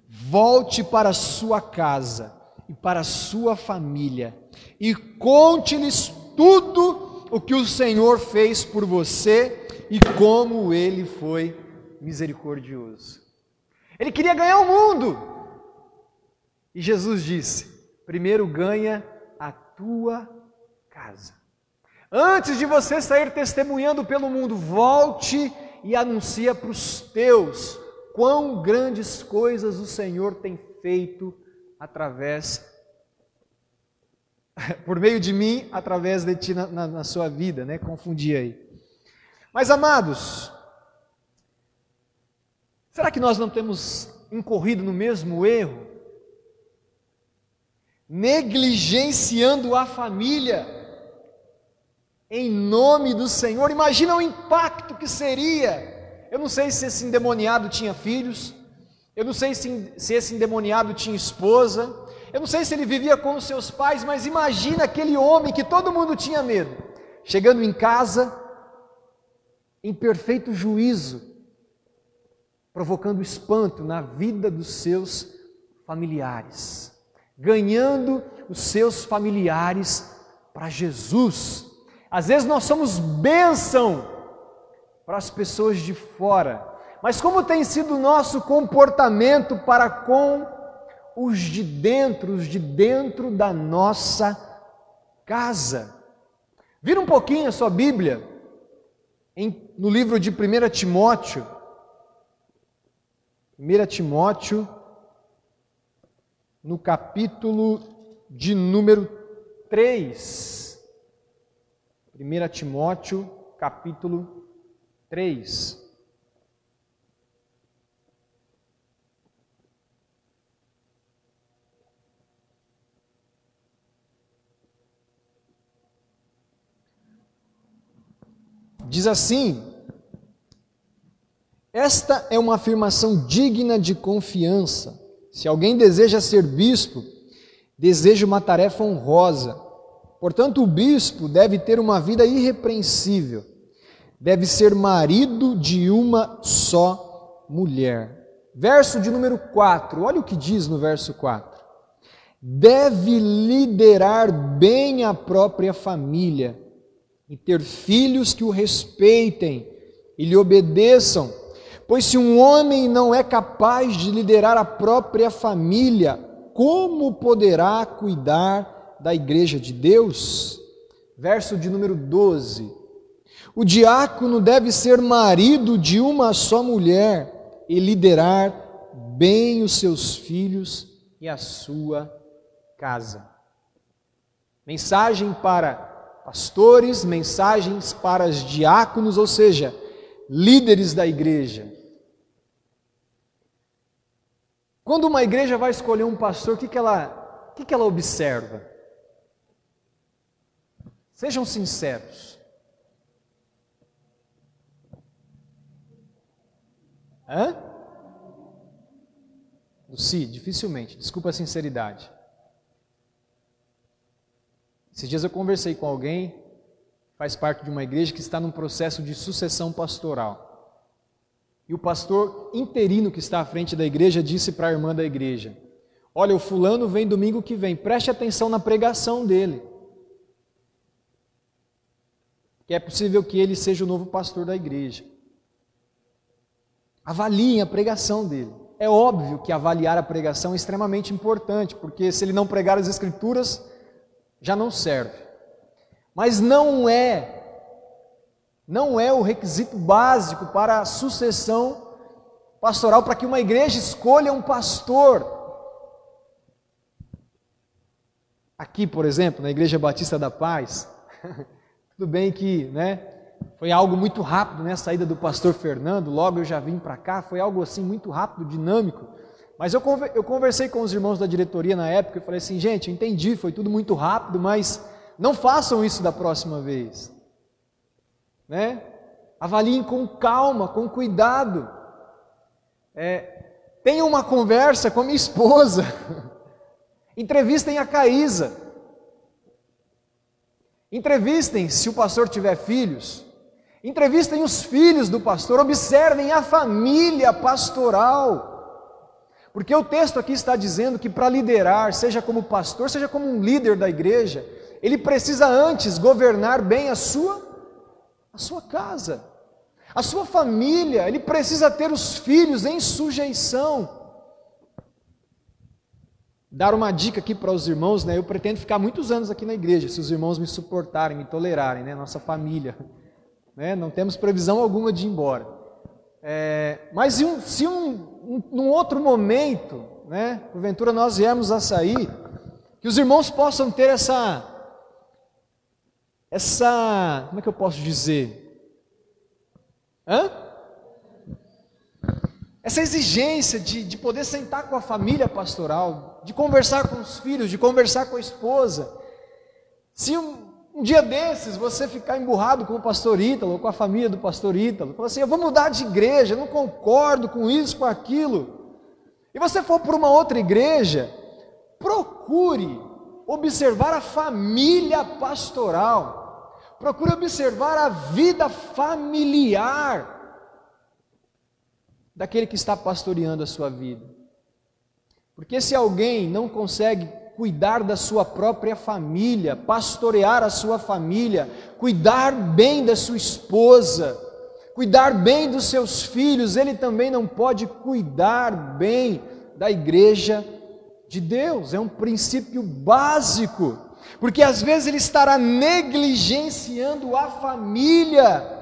Volte para a sua casa e para a sua família e conte-lhes tudo o que o Senhor fez por você e como ele foi misericordioso. Ele queria ganhar o mundo. E Jesus disse: primeiro ganha a tua casa. Antes de você sair testemunhando pelo mundo, volte e anuncia para os teus quão grandes coisas o Senhor tem feito por meio de mim, através de ti na sua vida, né? Confundi aí. Mas amados, será que nós não temos incorrido no mesmo erro? Negligenciando a família em nome do Senhor. Imagina o impacto que seria. Eu não sei se esse endemoniado tinha filhos, eu não sei se esse endemoniado tinha esposa, eu não sei se ele vivia com os seus pais, mas imagina aquele homem que todo mundo tinha medo, chegando em casa em perfeito juízo, provocando espanto na vida dos seus familiares, ganhando os seus familiares para Jesus. Às vezes nós somos bênção para as pessoas de fora, mas como tem sido o nosso comportamento para com os de dentro da nossa casa? Vira um pouquinho a sua Bíblia, no livro de 1 Timóteo, 1 Timóteo, no capítulo de número 3. 1 Timóteo, capítulo 3. Diz assim: esta é uma afirmação digna de confiança. Se alguém deseja ser bispo, deseja uma tarefa honrosa. Portanto, o bispo deve ter uma vida irrepreensível, deve ser marido de uma só mulher. Verso de número 4, olha o que diz no verso 4. Deve liderar bem a própria família e ter filhos que o respeitem e lhe obedeçam. Pois se um homem não é capaz de liderar a própria família, como poderá cuidar da igreja de Deus? Verso de número 12. O diácono deve ser marido de uma só mulher e liderar bem os seus filhos e a sua casa. Mensagem para pastores, mensagens para os diáconos, ou seja, líderes da igreja. Quando uma igreja vai escolher um pastor, o que ela observa? Sejam sinceros. Sim, dificilmente, desculpa a sinceridade. Esses dias eu conversei com alguém, faz parte de uma igreja que está num processo de sucessão pastoral. E o pastor interino que está à frente da igreja disse para a irmã da igreja: olha, o fulano vem domingo que vem, preste atenção na pregação dele, que é possível que ele seja o novo pastor da igreja. Avaliem a pregação dele. É óbvio que avaliar a pregação é extremamente importante, porque se ele não pregar as Escrituras, já não serve. Mas não é o requisito básico para a sucessão pastoral, para que uma igreja escolha um pastor. Aqui, por exemplo, na Igreja Batista da Paz, tudo bem que, foi algo muito rápido, a saída do pastor Fernando, logo eu já vim para cá, foi algo assim muito rápido, dinâmico. Mas eu conversei com os irmãos da diretoria na época e falei assim: gente, entendi, foi tudo muito rápido, mas não façam isso da próxima vez. Avaliem com calma, com cuidado. Tenham uma conversa com a minha esposa. Entrevistem a Caísa. Entrevistem, se o pastor tiver filhos, entrevistem os filhos do pastor, observem a família pastoral. Porque o texto aqui está dizendo que para liderar, seja como pastor, seja como um líder da igreja, ele precisa antes governar bem a sua casa, a sua família. Ele precisa ter os filhos em sujeição. Dar uma dica aqui para os irmãos, eu pretendo ficar muitos anos aqui na igreja, se os irmãos me suportarem, me tolerarem, nossa família, não temos previsão alguma de ir embora. Mas se num outro momento, porventura nós viemos a sair, que os irmãos possam ter essa, como é que eu posso dizer? Essa exigência de poder sentar com a família pastoral, de conversar com os filhos, de conversar com a esposa. Se um dia desses você ficar emburrado com o pastor Ítalo, ou com a família do pastor Ítalo, falar assim: eu vou mudar de igreja, eu não concordo com isso, com aquilo, e você for para uma outra igreja, procure observar a família pastoral, procure observar a vida familiar daquele que está pastoreando a sua vida. Porque se alguém não consegue cuidar da sua própria família, pastorear a sua família, cuidar bem da sua esposa, cuidar bem dos seus filhos, ele também não pode cuidar bem da igreja de Deus. É um princípio básico, porque às vezes ele estará negligenciando a família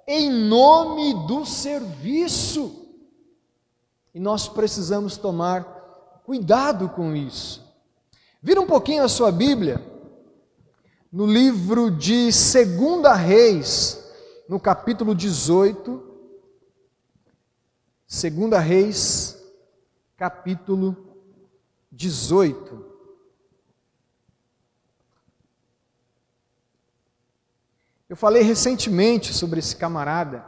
em nome do serviço. E nós precisamos tomar cuidado com isso. Vira um pouquinho a sua Bíblia, no livro de 2 Reis, no capítulo 18. 2 Reis, capítulo 18. Eu falei recentemente sobre esse camarada,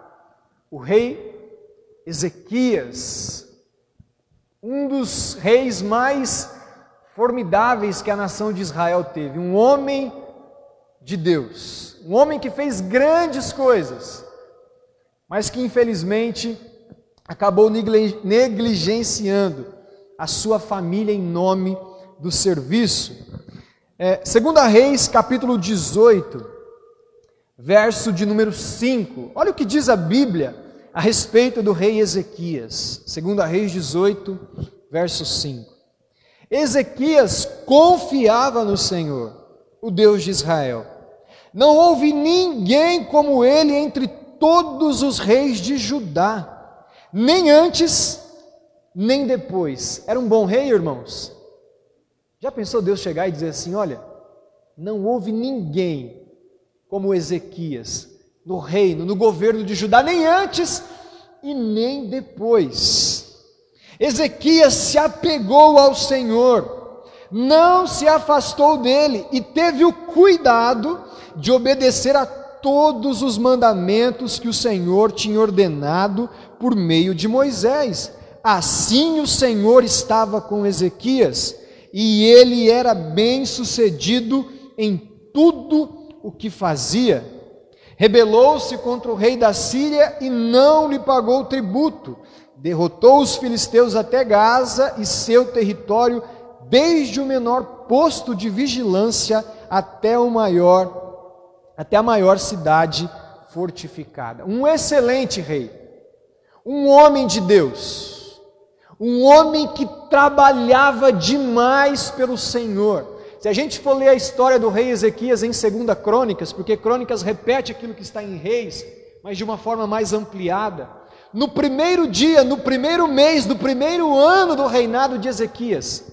o rei Ezequias, um dos reis mais formidáveis que a nação de Israel teve, um homem de Deus, um homem que fez grandes coisas, mas que infelizmente acabou negligenciando a sua família em nome do serviço. 2 Reis, capítulo 18, verso de número 5. Olha o que diz a Bíblia a respeito do rei Ezequias. 2 Reis 18, verso 5. Ezequias confiava no Senhor, o Deus de Israel. Não houve ninguém como ele entre todos os reis de Judá, nem antes, nem depois. Era um bom rei, irmãos? Já pensou Deus chegar e dizer assim: olha, não houve ninguém como Ezequias no reino, no governo de Judá, nem antes e nem depois. Ezequias se apegou ao Senhor, não se afastou dele e teve o cuidado de obedecer a todos os mandamentos que o Senhor tinha ordenado por meio de Moisés. Assim o Senhor estava com Ezequias, e ele era bem-sucedido em tudo o que fazia. Rebelou-se contra o rei da Síria e não lhe pagou tributo. Derrotou os filisteus até Gaza e seu território, desde o menor posto de vigilância até a maior cidade fortificada. Um excelente rei, um homem de Deus, um homem que trabalhava demais pelo Senhor. Se a gente for ler a história do rei Ezequias em 2 Crônicas, porque Crônicas repete aquilo que está em Reis, mas de uma forma mais ampliada, no primeiro dia, no primeiro mês, no primeiro ano do reinado de Ezequias,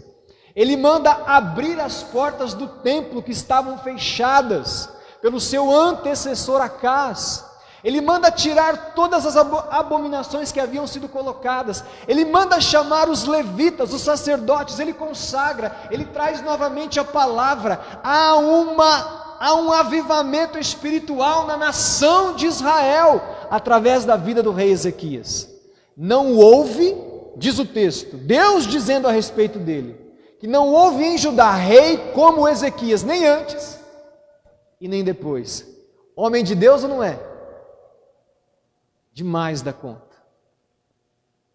ele manda abrir as portas do templo que estavam fechadas pelo seu antecessor Acás. Ele manda tirar todas as abominações que haviam sido colocadas. Ele manda chamar os levitas, os sacerdotes. Ele consagra, ele traz novamente a palavra. Há um avivamento espiritual na nação de Israel através da vida do rei Ezequias. Não houve, diz o texto, Deus dizendo a respeito dele, que não houve em Judá rei como Ezequias, nem antes e nem depois. Homem de Deus ou não é? Demais da conta.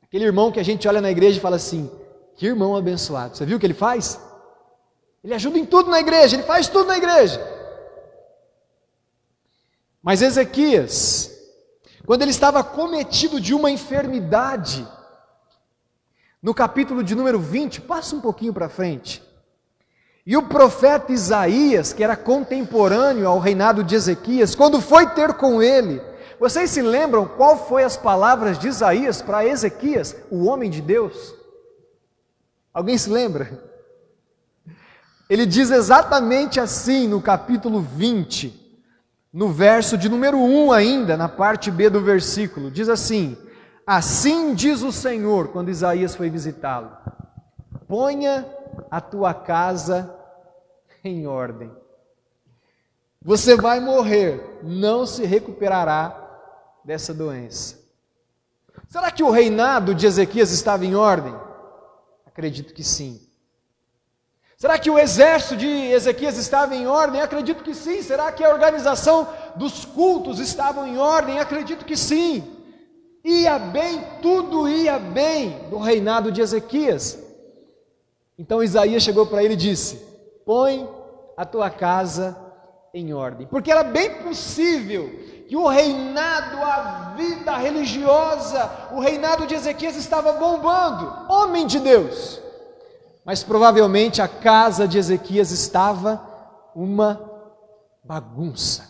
Aquele irmão que a gente olha na igreja e fala assim, que irmão abençoado. Você viu o que ele faz? Ele ajuda em tudo na igreja, ele faz tudo na igreja. Mas Ezequias, quando ele estava cometido de uma enfermidade, no capítulo de número 20, passa um pouquinho para frente, e o profeta Isaías, que era contemporâneo ao reinado de Ezequias, quando foi ter com ele, vocês se lembram qual foi as palavras de Isaías para Ezequias, o homem de Deus? Alguém se lembra? Ele diz exatamente assim no capítulo 20, no verso de número 1 ainda, na parte B do versículo, diz assim: assim diz o Senhor, quando Isaías foi visitá-lo, ponha a tua casa em ordem. Você vai morrer, não se recuperará dessa doença. Será que o reinado de Ezequias estava em ordem? Acredito que sim. Será que o exército de Ezequias estava em ordem? Acredito que sim. Será que a organização dos cultos estava em ordem? Acredito que sim. Ia bem, tudo ia bem no reinado de Ezequias. Então Isaías chegou para ele e disse: põe a tua casa em ordem. Porque era bem possível que o reinado, a vida religiosa, o reinado de Ezequias estava bombando, homem de Deus, mas provavelmente a casa de Ezequias estava uma bagunça.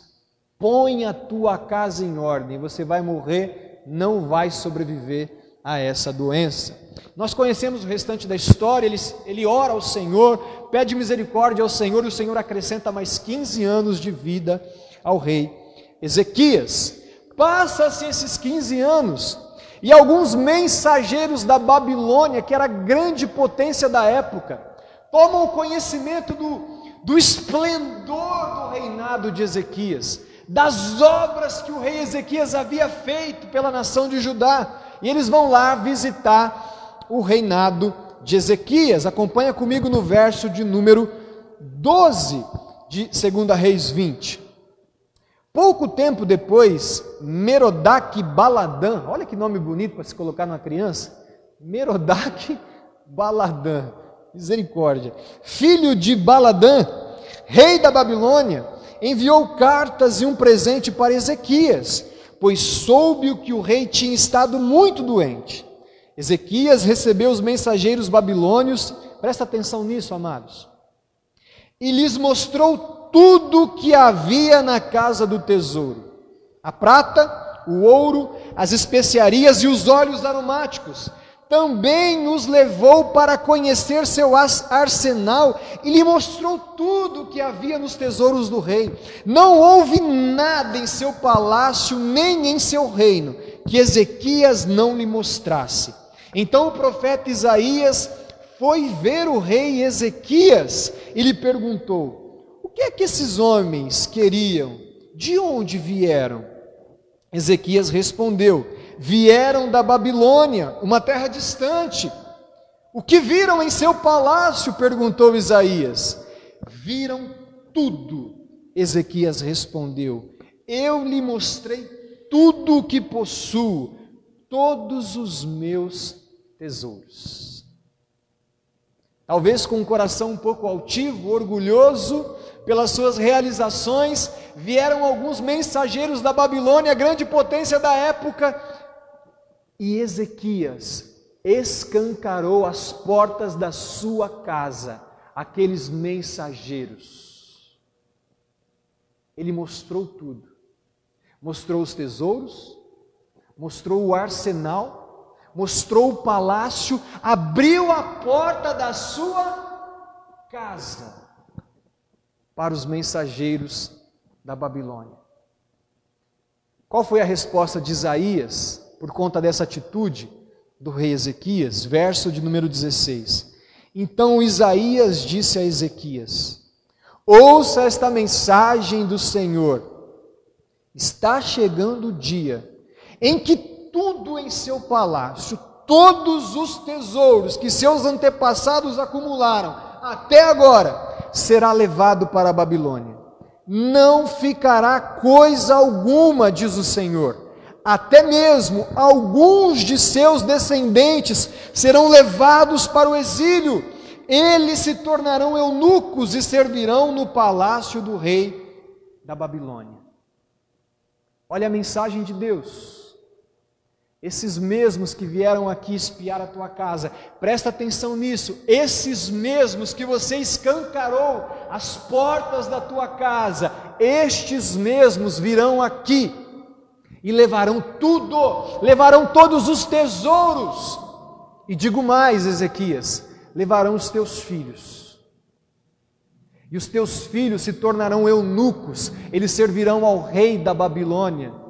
Põe a tua casa em ordem, você vai morrer, não vai sobreviver a essa doença. Nós conhecemos o restante da história. Ele ora ao Senhor, pede misericórdia ao Senhor, e o Senhor acrescenta mais 15 anos de vida ao rei Ezequias. Passa-se esses 15 anos, e alguns mensageiros da Babilônia, que era a grande potência da época, tomam conhecimento do esplendor do reinado de Ezequias, das obras que o rei Ezequias havia feito pela nação de Judá, e eles vão lá visitar o reinado de Ezequias. Acompanha comigo no verso de número 12 de 2 Reis 20. Pouco tempo depois, Merodach-Baladã, olha que nome bonito para se colocar numa criança, Merodach-Baladã, misericórdia, filho de Baladã, rei da Babilônia, enviou cartas e um presente para Ezequias, pois soube que o rei tinha estado muito doente. Ezequias recebeu os mensageiros babilônios, presta atenção nisso, amados, e lhes mostrou tudo que havia na casa do tesouro: a prata, o ouro, as especiarias e os óleos aromáticos. Também os levou para conhecer seu arsenal e lhe mostrou tudo que havia nos tesouros do rei. Não houve nada em seu palácio nem em seu reino que Ezequias não lhe mostrasse. Então o profeta Isaías foi ver o rei Ezequias e lhe perguntou: o que é que esses homens queriam? De onde vieram? Ezequias respondeu: vieram da Babilônia, uma terra distante. O que viram em seu palácio? Perguntou Isaías. Viram tudo Ezequias respondeu: eu lhe mostrei tudo o que possuo, todos os meus tesouros. Talvez com um coração um pouco altivo, orgulhoso pelas suas realizações, vieram alguns mensageiros da Babilônia, grande potência da época, e Ezequias escancarou as portas da sua casa, aqueles mensageiros. Ele mostrou tudo, mostrou os tesouros, mostrou o arsenal, mostrou o palácio, abriu a porta da sua casa para os mensageiros da Babilônia. Qual foi a resposta de Isaías por conta dessa atitude do rei Ezequias? Verso de número 16. Então Isaías disse a Ezequias: ouça esta mensagem do Senhor. Está chegando o dia em que tudo em seu palácio, todos os tesouros que seus antepassados acumularam até agora, será levado para a Babilônia. Não ficará coisa alguma, diz o Senhor. Até mesmo alguns de seus descendentes serão levados para o exílio. Eles se tornarão eunucos e servirão no palácio do rei da Babilônia. Olha a mensagem de Deus. Esses mesmos que vieram aqui espiar a tua casa, presta atenção nisso, esses mesmos que você escancarou as portas da tua casa, estes mesmos virão aqui e levarão tudo, levarão todos os tesouros, e digo mais, Ezequias, levarão os teus filhos, e os teus filhos se tornarão eunucos, eles servirão ao rei da Babilônia.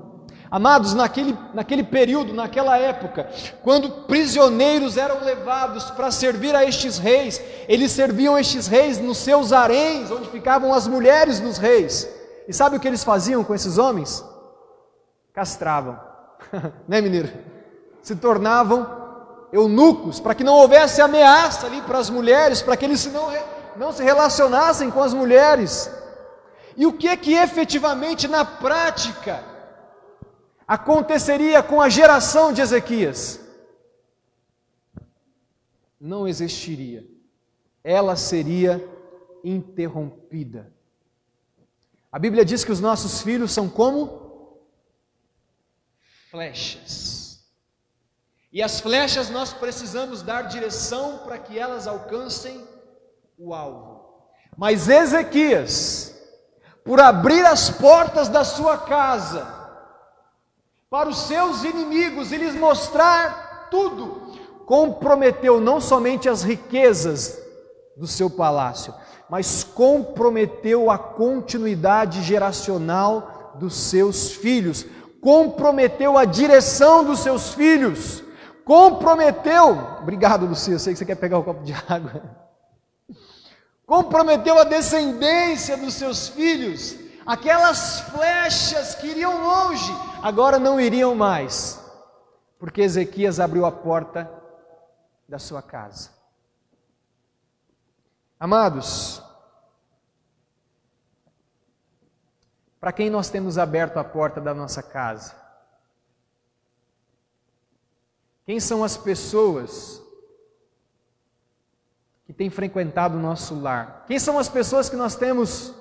Amados, naquele período, naquela época, quando prisioneiros eram levados para servir a estes reis, eles serviam estes reis nos seus haréns, onde ficavam as mulheres dos reis. E sabe o que eles faziam com esses homens? Castravam, né, mineiro? Se tornavam eunucos, para que não houvesse ameaça ali para as mulheres, para que eles não se relacionassem com as mulheres. E o que é que efetivamente na prática aconteceria com a geração de Ezequias? Não existiria. Ela seria interrompida. A Bíblia diz que os nossos filhos são como flechas. E as flechas nós precisamos dar direção para que elas alcancem o alvo. Mas Ezequias, por abrir as portas da sua casa para os seus inimigos e lhes mostrar tudo, comprometeu não somente as riquezas do seu palácio, mas comprometeu a continuidade geracional dos seus filhos, comprometeu a direção dos seus filhos, comprometeu, obrigado Lucia, eu sei que você quer pegar um copo de água, comprometeu a descendência dos seus filhos. Aquelas flechas que iriam longe, agora não iriam mais, porque Ezequias abriu a porta da sua casa. Amados, para quem nós temos aberto a porta da nossa casa? Quem são as pessoas que têm frequentado o nosso lar? Quem são as pessoas que nós temos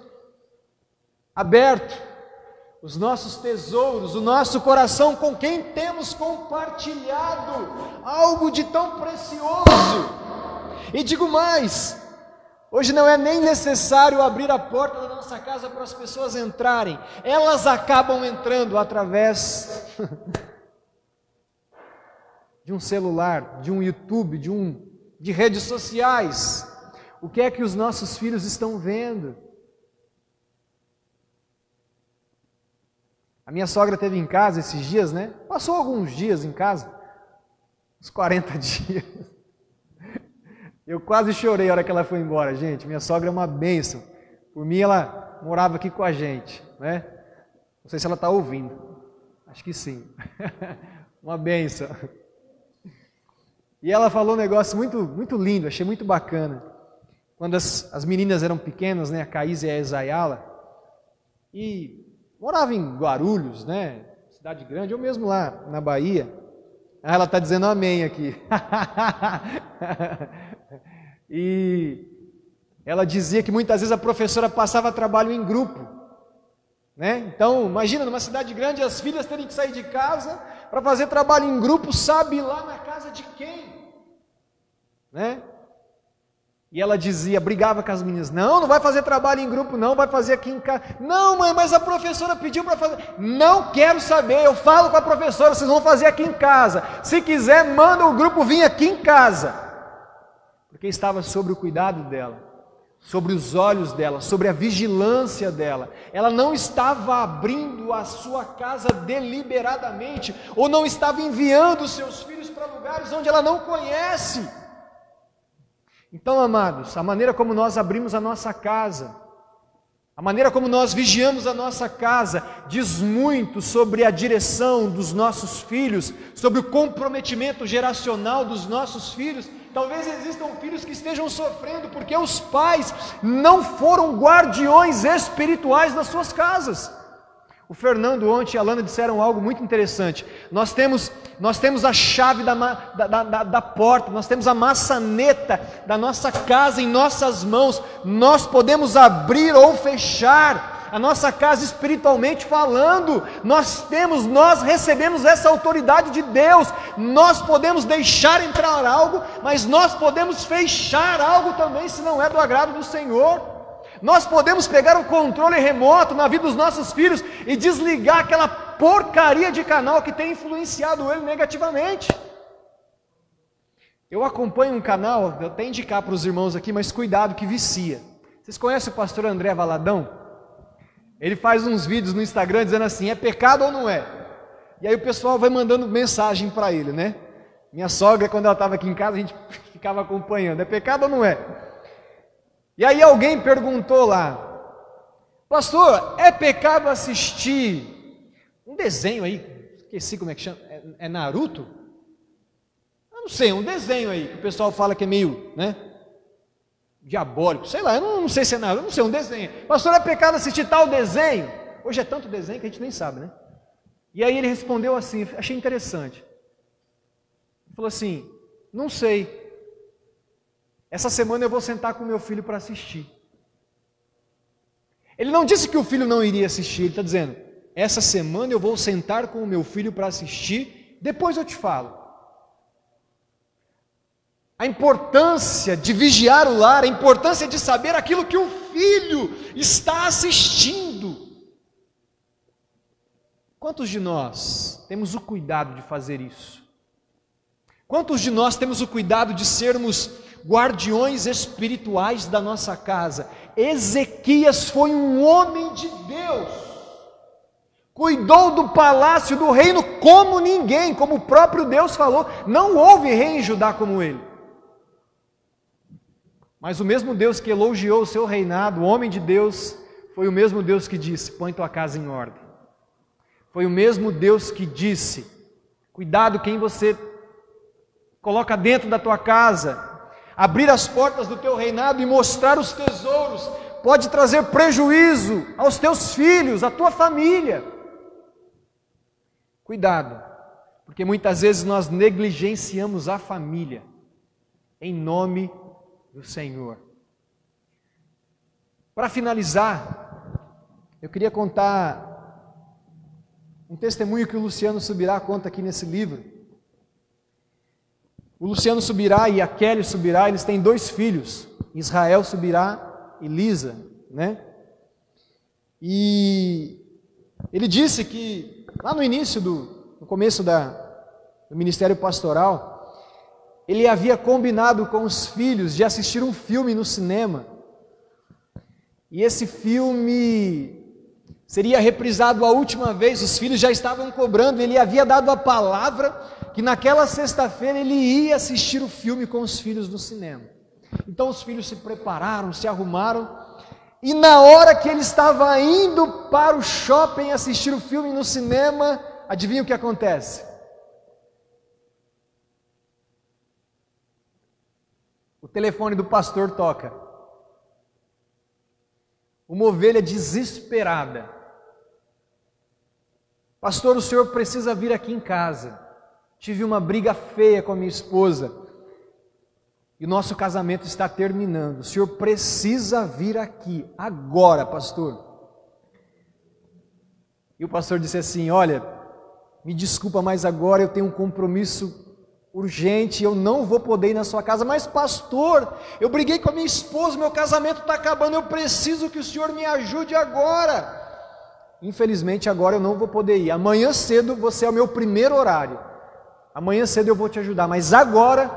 aberto os nossos tesouros, o nosso coração, com quem temos compartilhado algo de tão precioso? E digo mais, hoje não é nem necessário abrir a porta da nossa casa para as pessoas entrarem, elas acabam entrando através de um celular, de um YouTube, de redes sociais. O que é que os nossos filhos estão vendo? A minha sogra esteve em casa esses dias, né? Passou alguns dias em casa, uns 40 dias. Eu quase chorei a hora que ela foi embora, gente. Minha sogra é uma bênção. Por mim, ela morava aqui com a gente, né? Não sei se ela está ouvindo. Acho que sim. Uma bênção. E ela falou um negócio muito lindo, achei muito bacana. Quando as meninas eram pequenas, né? A Caís e a Ezayala, e morava em Guarulhos, né? Cidade grande, ou mesmo lá na Bahia. Ah, ela está dizendo amém aqui. E ela dizia que muitas vezes a professora passava trabalho em grupo, né? Então, imagina, numa cidade grande, as filhas terem que sair de casa para fazer trabalho em grupo, sabe lá na casa de quem, né? E ela dizia, brigava com as meninas, não vai fazer trabalho em grupo não, vai fazer aqui em casa. Não, mãe, mas a professora pediu para fazer. Não quero saber, eu falo com a professora, vocês vão fazer aqui em casa. Se quiser, manda o grupo vir aqui em casa. Porque estava sobre o cuidado dela, sobre os olhos dela, sobre a vigilância dela. Ela não estava abrindo a sua casa deliberadamente, ou não estava enviando os seus filhos para lugares onde ela não conhece. Então, amados, a maneira como nós abrimos a nossa casa, a maneira como nós vigiamos a nossa casa, diz muito sobre a direção dos nossos filhos, sobre o comprometimento geracional dos nossos filhos. Talvez existam filhos que estejam sofrendo porque os pais não foram guardiões espirituais das suas casas. O Fernando ontem e a Lana disseram algo muito interessante. Nós temos a chave da porta, nós temos a maçaneta da nossa casa em nossas mãos. Nós podemos abrir ou fechar a nossa casa espiritualmente falando. Nós recebemos essa autoridade de Deus. Nós podemos deixar entrar algo, mas nós podemos fechar algo também se não é do agrado do Senhor. Nós podemos pegar o controle remoto na vida dos nossos filhos e desligar aquela porcaria de canal que tem influenciado ele negativamente. Eu acompanho um canal, eu até indicar para os irmãos aqui, mas cuidado que vicia. Vocês conhecem o pastor André Valadão? Ele faz uns vídeos no Instagram dizendo assim, é pecado ou não é? E aí o pessoal vai mandando mensagem para ele, né? Minha sogra, quando ela estava aqui em casa, a gente ficava acompanhando, é pecado ou não é? E aí alguém perguntou lá, pastor, é pecado assistir um desenho aí, esqueci como é que chama, é Naruto? Eu não sei, um desenho aí, que o pessoal fala que é meio, né, diabólico, sei lá, eu não sei se é Naruto, eu não sei, um desenho. Pastor, é pecado assistir tal desenho? Hoje é tanto desenho que a gente nem sabe, né? E aí ele respondeu assim, achei interessante. Ele falou assim, não sei. Essa semana eu vou sentar com meu filho para assistir. Ele não disse que o filho não iria assistir, ele está dizendo, essa semana eu vou sentar com o meu filho para assistir, depois eu te falo. A importância de vigiar o lar, a importância de saber aquilo que o filho está assistindo. Quantos de nós temos o cuidado de fazer isso? Quantos de nós temos o cuidado de sermos guardiões espirituais da nossa casa? Ezequias foi um homem de Deus, cuidou do palácio, do reino como ninguém, como o próprio Deus falou, não houve rei em Judá como ele. Mas o mesmo Deus que elogiou o seu reinado, o homem de Deus, foi o mesmo Deus que disse, põe tua casa em ordem. Foi o mesmo Deus que disse, cuidado quem você coloca dentro da tua casa. Abrir as portas do teu reinado e mostrar os tesouros pode trazer prejuízo aos teus filhos, à tua família. Cuidado, porque muitas vezes nós negligenciamos a família em nome do Senhor. Para finalizar, eu queria contar um testemunho que o Luciano Subirá conta aqui nesse livro. O Luciano Subirá e a Kelly Subirá, eles têm 2 filhos, Israel Subirá e Lisa, né? E ele disse que lá no início no começo do ministério pastoral, ele havia combinado com os filhos de assistir um filme no cinema. E esse filme seria reprisado a última vez, os filhos já estavam cobrando, ele havia dado a palavra que naquela sexta-feira ele ia assistir o filme com os filhos no cinema. Então os filhos se prepararam, se arrumaram, e na hora que ele estava indo para o shopping assistir o filme no cinema, adivinha o que acontece? O telefone do pastor toca. Uma ovelha desesperada pastor, o senhor precisa vir aqui em casa. Tive uma briga feia com a minha esposa e o nosso casamento está terminando. O senhor precisa vir aqui agora, pastor. E o pastor disse assim: olha, me desculpa, mas agora eu tenho um compromisso urgente, eu não vou poder ir na sua casa. Mas pastor, eu briguei com a minha esposa, meu casamento está acabando, eu preciso que o senhor me ajude agora. Infelizmente agora eu não vou poder ir, amanhã cedo você é o meu primeiro horário, amanhã cedo eu vou te ajudar, mas agora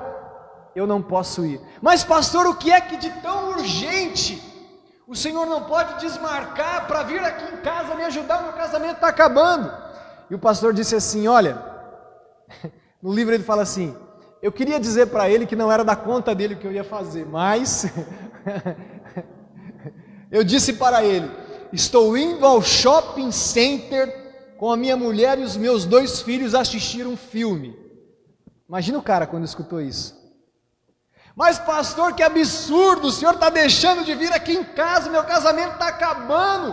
eu não posso ir. Mas pastor, o que é que de tão urgente o senhor não pode desmarcar para vir aqui em casa me ajudar, meu casamento está acabando? E o pastor disse assim: olha, no livro ele fala assim, eu queria dizer para ele que não era da conta dele o que eu ia fazer, mas eu disse para ele: estou indo ao shopping center com a minha mulher e os meus 2 filhos assistir um filme. Imagina o cara quando escutou isso. Mas pastor, que absurdo, o senhor está deixando de vir aqui em casa, meu casamento está acabando,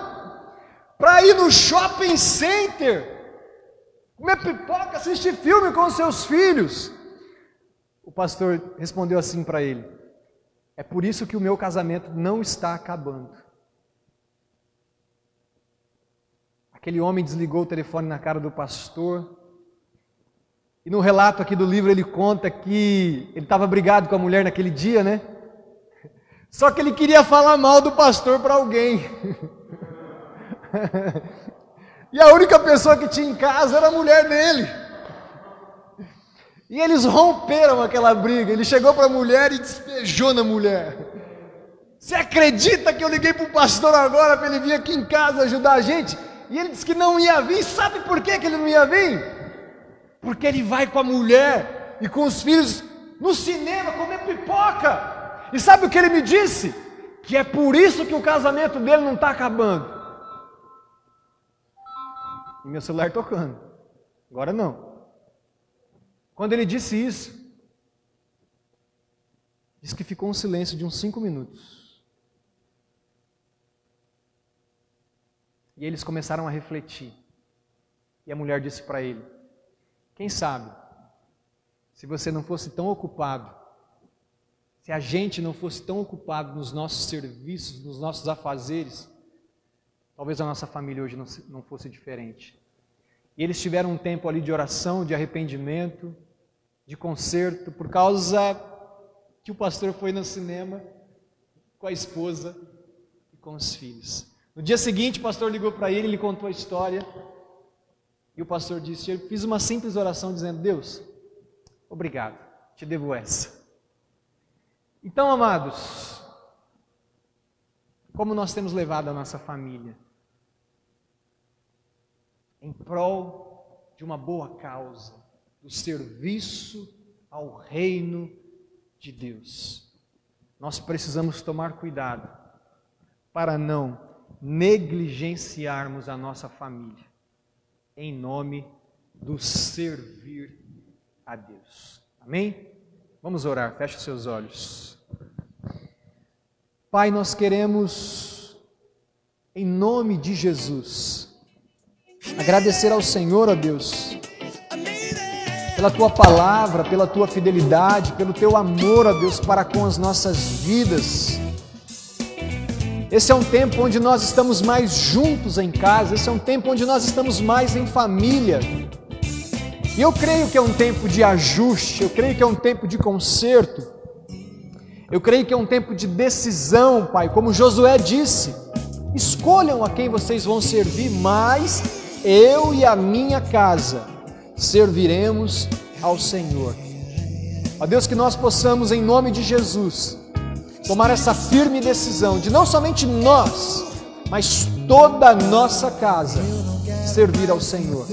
para ir no shopping center, comer pipoca, assistir filme com os seus filhos. O pastor respondeu assim para ele: é por isso que o meu casamento não está acabando. Aquele homem desligou o telefone na cara do pastor. E no relato aqui do livro ele conta que ele estava brigado com a mulher naquele dia, né? Só que ele queria falar mal do pastor para alguém. E a única pessoa que tinha em casa era a mulher dele. E eles romperam aquela briga. Ele chegou para a mulher e despejou na mulher. Você acredita que eu liguei para o pastor agora para ele vir aqui em casa ajudar a gente? E ele disse que não ia vir. Sabe por que ele não ia vir? Porque ele vai com a mulher e com os filhos no cinema comer pipoca. E sabe o que ele me disse? Que é por isso que o casamento dele não está acabando. E meu celular tocando. Agora não. Quando ele disse isso, disse que ficou um silêncio de uns 5 minutos. E eles começaram a refletir. E a mulher disse para ele: quem sabe, se você não fosse tão ocupado, se a gente não fosse tão ocupado nos nossos serviços, nos nossos afazeres, talvez a nossa família hoje não fosse diferente. E eles tiveram um tempo ali de oração, de arrependimento, de conserto, por causa que o pastor foi no cinema com a esposa e com os filhos. No dia seguinte o pastor ligou para ele contou a história. E o pastor disse: eu fiz uma simples oração dizendo: Deus, obrigado, te devo essa. Então, amados, como nós temos levado a nossa família em prol de uma boa causa, do serviço ao reino de Deus, nós precisamos tomar cuidado para não negligenciarmos a nossa família, em nome do servir a Deus. Amém? Vamos orar, feche os seus olhos. Pai, nós queremos, em nome de Jesus, agradecer ao Senhor, ó Deus, pela Tua palavra, pela Tua fidelidade, pelo Teu amor, ó Deus, para com as nossas vidas. Esse é um tempo onde nós estamos mais juntos em casa, esse é um tempo onde nós estamos mais em família. E eu creio que é um tempo de ajuste, eu creio que é um tempo de conserto, eu creio que é um tempo de decisão, Pai, como Josué disse: escolham a quem vocês vão servir, mas eu e a minha casa serviremos ao Senhor. Ó Deus, que nós possamos, em nome de Jesus, tomar essa firme decisão de não somente nós, mas toda a nossa casa servir ao Senhor.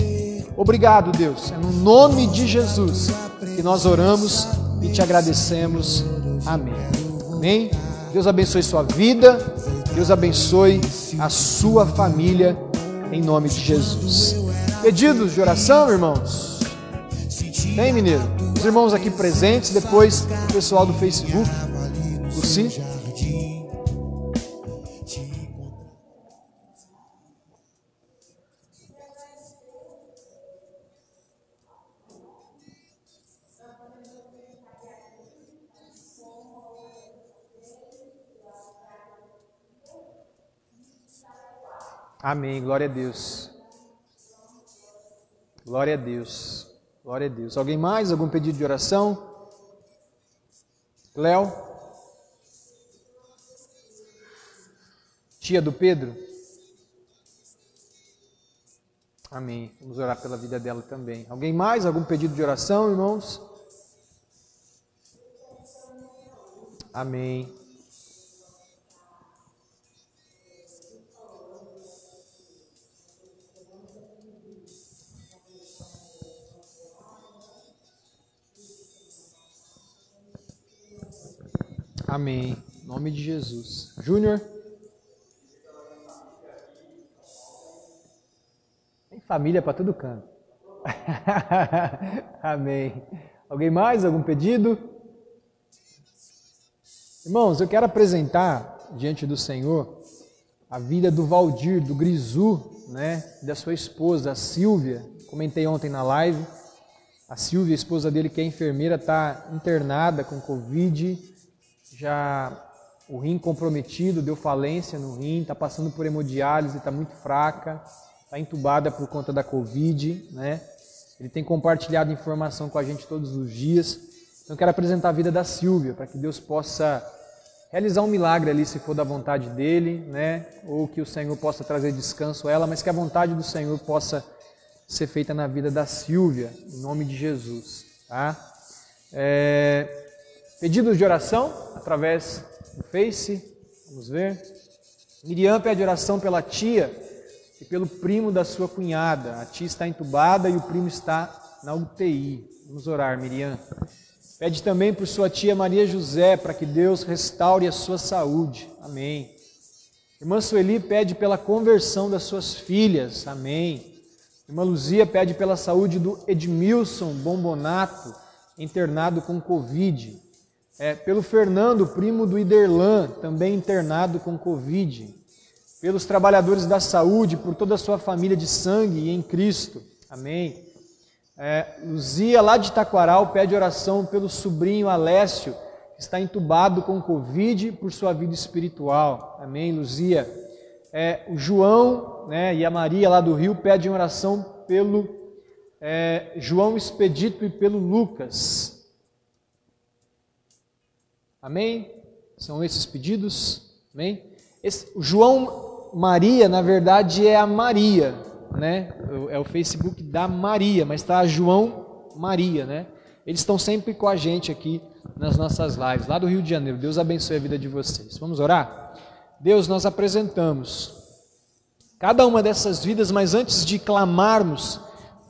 Obrigado, Deus, é no nome de Jesus que nós oramos e te agradecemos. Amém. Amém. Deus abençoe sua vida, Deus abençoe a sua família, em nome de Jesus. Pedidos de oração, irmãos? Tem, mineiro? Os irmãos aqui presentes, depois o pessoal do Facebook. Luci? Amém. Glória a Deus. Glória a Deus. Glória a Deus. Alguém mais? Algum pedido de oração? Léo? Tia do Pedro? Amém. Vamos orar pela vida dela também. Alguém mais? Algum pedido de oração, irmãos? Amém. Amém. Em nome de Jesus. Júnior? Tem família para todo canto. Amém. Alguém mais? Algum pedido? Irmãos, eu quero apresentar diante do Senhor a vida do Valdir, do Grisu, né? Da sua esposa, a Silvia. Comentei ontem na live. A Silvia, a esposa dele, que é enfermeira, está internada com Covid. Já o rim comprometido, deu falência no rim, está passando por hemodiálise, está muito fraca, está entubada por conta da Covid, né? Ele tem compartilhado informação com a gente todos os dias. Então eu quero apresentar a vida da Silvia, para que Deus possa realizar um milagre ali, se for da vontade dele, né? Ou que o Senhor possa trazer descanso a ela, mas que a vontade do Senhor possa ser feita na vida da Silvia, em nome de Jesus, tá? Pedidos de oração através do Face, vamos ver. Miriam pede oração pela tia e pelo primo da sua cunhada. A tia está entubada e o primo está na UTI. Vamos orar, Miriam. Pede também por sua tia Maria José, para que Deus restaure a sua saúde. Amém. Irmã Sueli pede pela conversão das suas filhas. Amém. Irmã Luzia pede pela saúde do Edmilson Bombonato, internado com Covid. Pelo Fernando, primo do Iderlan, também internado com Covid. Pelos trabalhadores da saúde, por toda a sua família de sangue e em Cristo. Amém. Luzia, lá de Taquaral, pede oração pelo sobrinho Alessio, que está entubado com Covid por sua vida espiritual. Amém, Luzia. O João, né, e a Maria, lá do Rio, pedem oração pelo João Expedito e pelo Lucas. Amém? São esses pedidos? Amém? O João Maria, na verdade, é a Maria, né? É o Facebook da Maria, mas está João Maria, né? Eles estão sempre com a gente aqui nas nossas lives, lá do Rio de Janeiro. Deus abençoe a vida de vocês. Vamos orar? Deus, nós apresentamos cada uma dessas vidas, mas antes de clamarmos,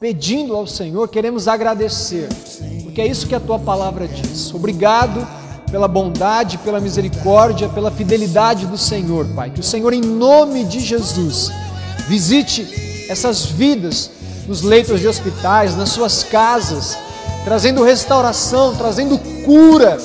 pedindo ao Senhor, queremos agradecer, porque é isso que a Tua palavra diz. Obrigado pela bondade, pela misericórdia, pela fidelidade do Senhor, Pai. Que o Senhor, em nome de Jesus, visite essas vidas nos leitos de hospitais, nas suas casas, trazendo restauração, trazendo cura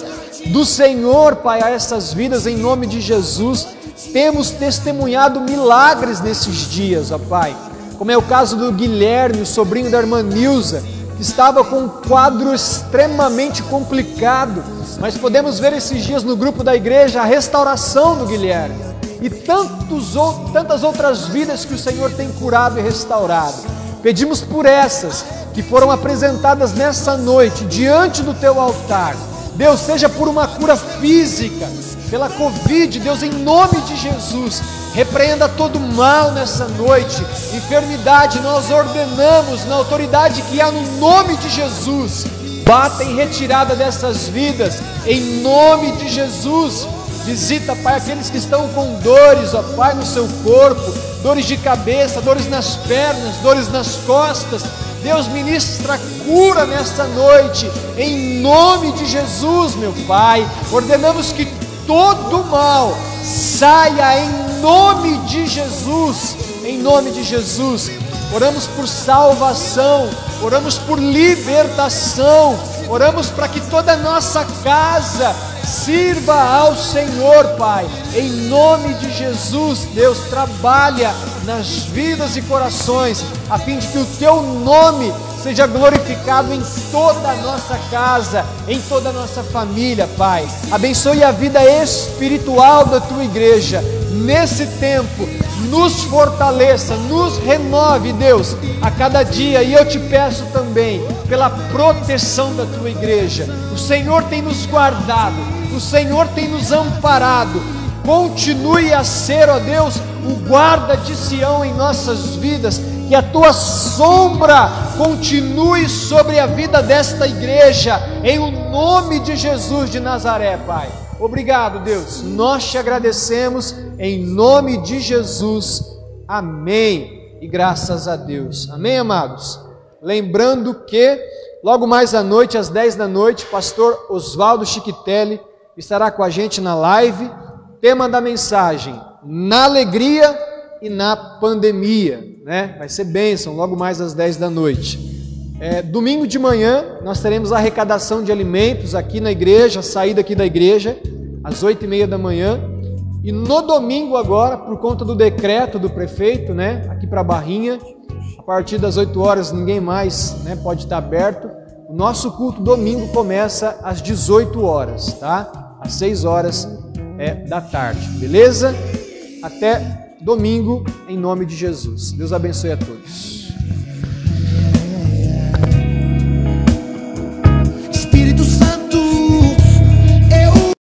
do Senhor, Pai, a essas vidas, em nome de Jesus. Temos testemunhado milagres nesses dias, ó Pai, como é o caso do Guilherme, o sobrinho da irmã Nilza, que estava com um quadro extremamente complicado, mas podemos ver esses dias no grupo da igreja a restauração do Guilherme e tantas outras vidas que o Senhor tem curado e restaurado. Pedimos por essas que foram apresentadas nessa noite diante do Teu altar. Deus, seja por uma cura física, pela Covid, Deus, em nome de Jesus, repreenda todo mal nessa noite. Enfermidade, nós ordenamos na autoridade que há no nome de Jesus. Bata em retirada dessas vidas, em nome de Jesus. Visita, Pai, aqueles que estão com dores, ó Pai, no seu corpo, dores de cabeça, dores nas pernas, dores nas costas. Deus, ministra cura nesta noite, em nome de Jesus, meu Pai. Ordenamos que todo mal saia em nome de Jesus, em nome de Jesus. Oramos por salvação, oramos por libertação, oramos para que toda a nossa casa sirva ao Senhor, Pai. Em nome de Jesus, Deus, trabalha nas vidas e corações, a fim de que o Teu nome seja glorificado em toda a nossa casa, em toda a nossa família, Pai. Abençoe a vida espiritual da Tua igreja, nesse tempo, nos fortaleça, nos renove, Deus, a cada dia. E eu te peço também pela proteção da tua igreja. O Senhor tem nos guardado, o Senhor tem nos amparado. Continue a ser, ó Deus, o guarda de Sião em nossas vidas. Que a tua sombra continue sobre a vida desta igreja, em o nome de Jesus de Nazaré, Pai. Obrigado, Deus, nós te agradecemos, em nome de Jesus, amém, e graças a Deus, amém, amados? Lembrando que, logo mais à noite, às 10 da noite, pastor Oswaldo Chiquitelli estará com a gente na live, tema da mensagem, na alegria e na pandemia, né? Vai ser bênção, logo mais às 10 da noite. Domingo de manhã, nós teremos a arrecadação de alimentos aqui na igreja, saída aqui da igreja, às 8h30 da manhã. E no domingo agora, por conta do decreto do prefeito, né? Aqui para Barrinha, a partir das 8 horas ninguém mais, né, pode estar aberto. O nosso culto domingo começa às 18 horas, tá? Às 6 horas da tarde, beleza? Até domingo, em nome de Jesus. Deus abençoe a todos.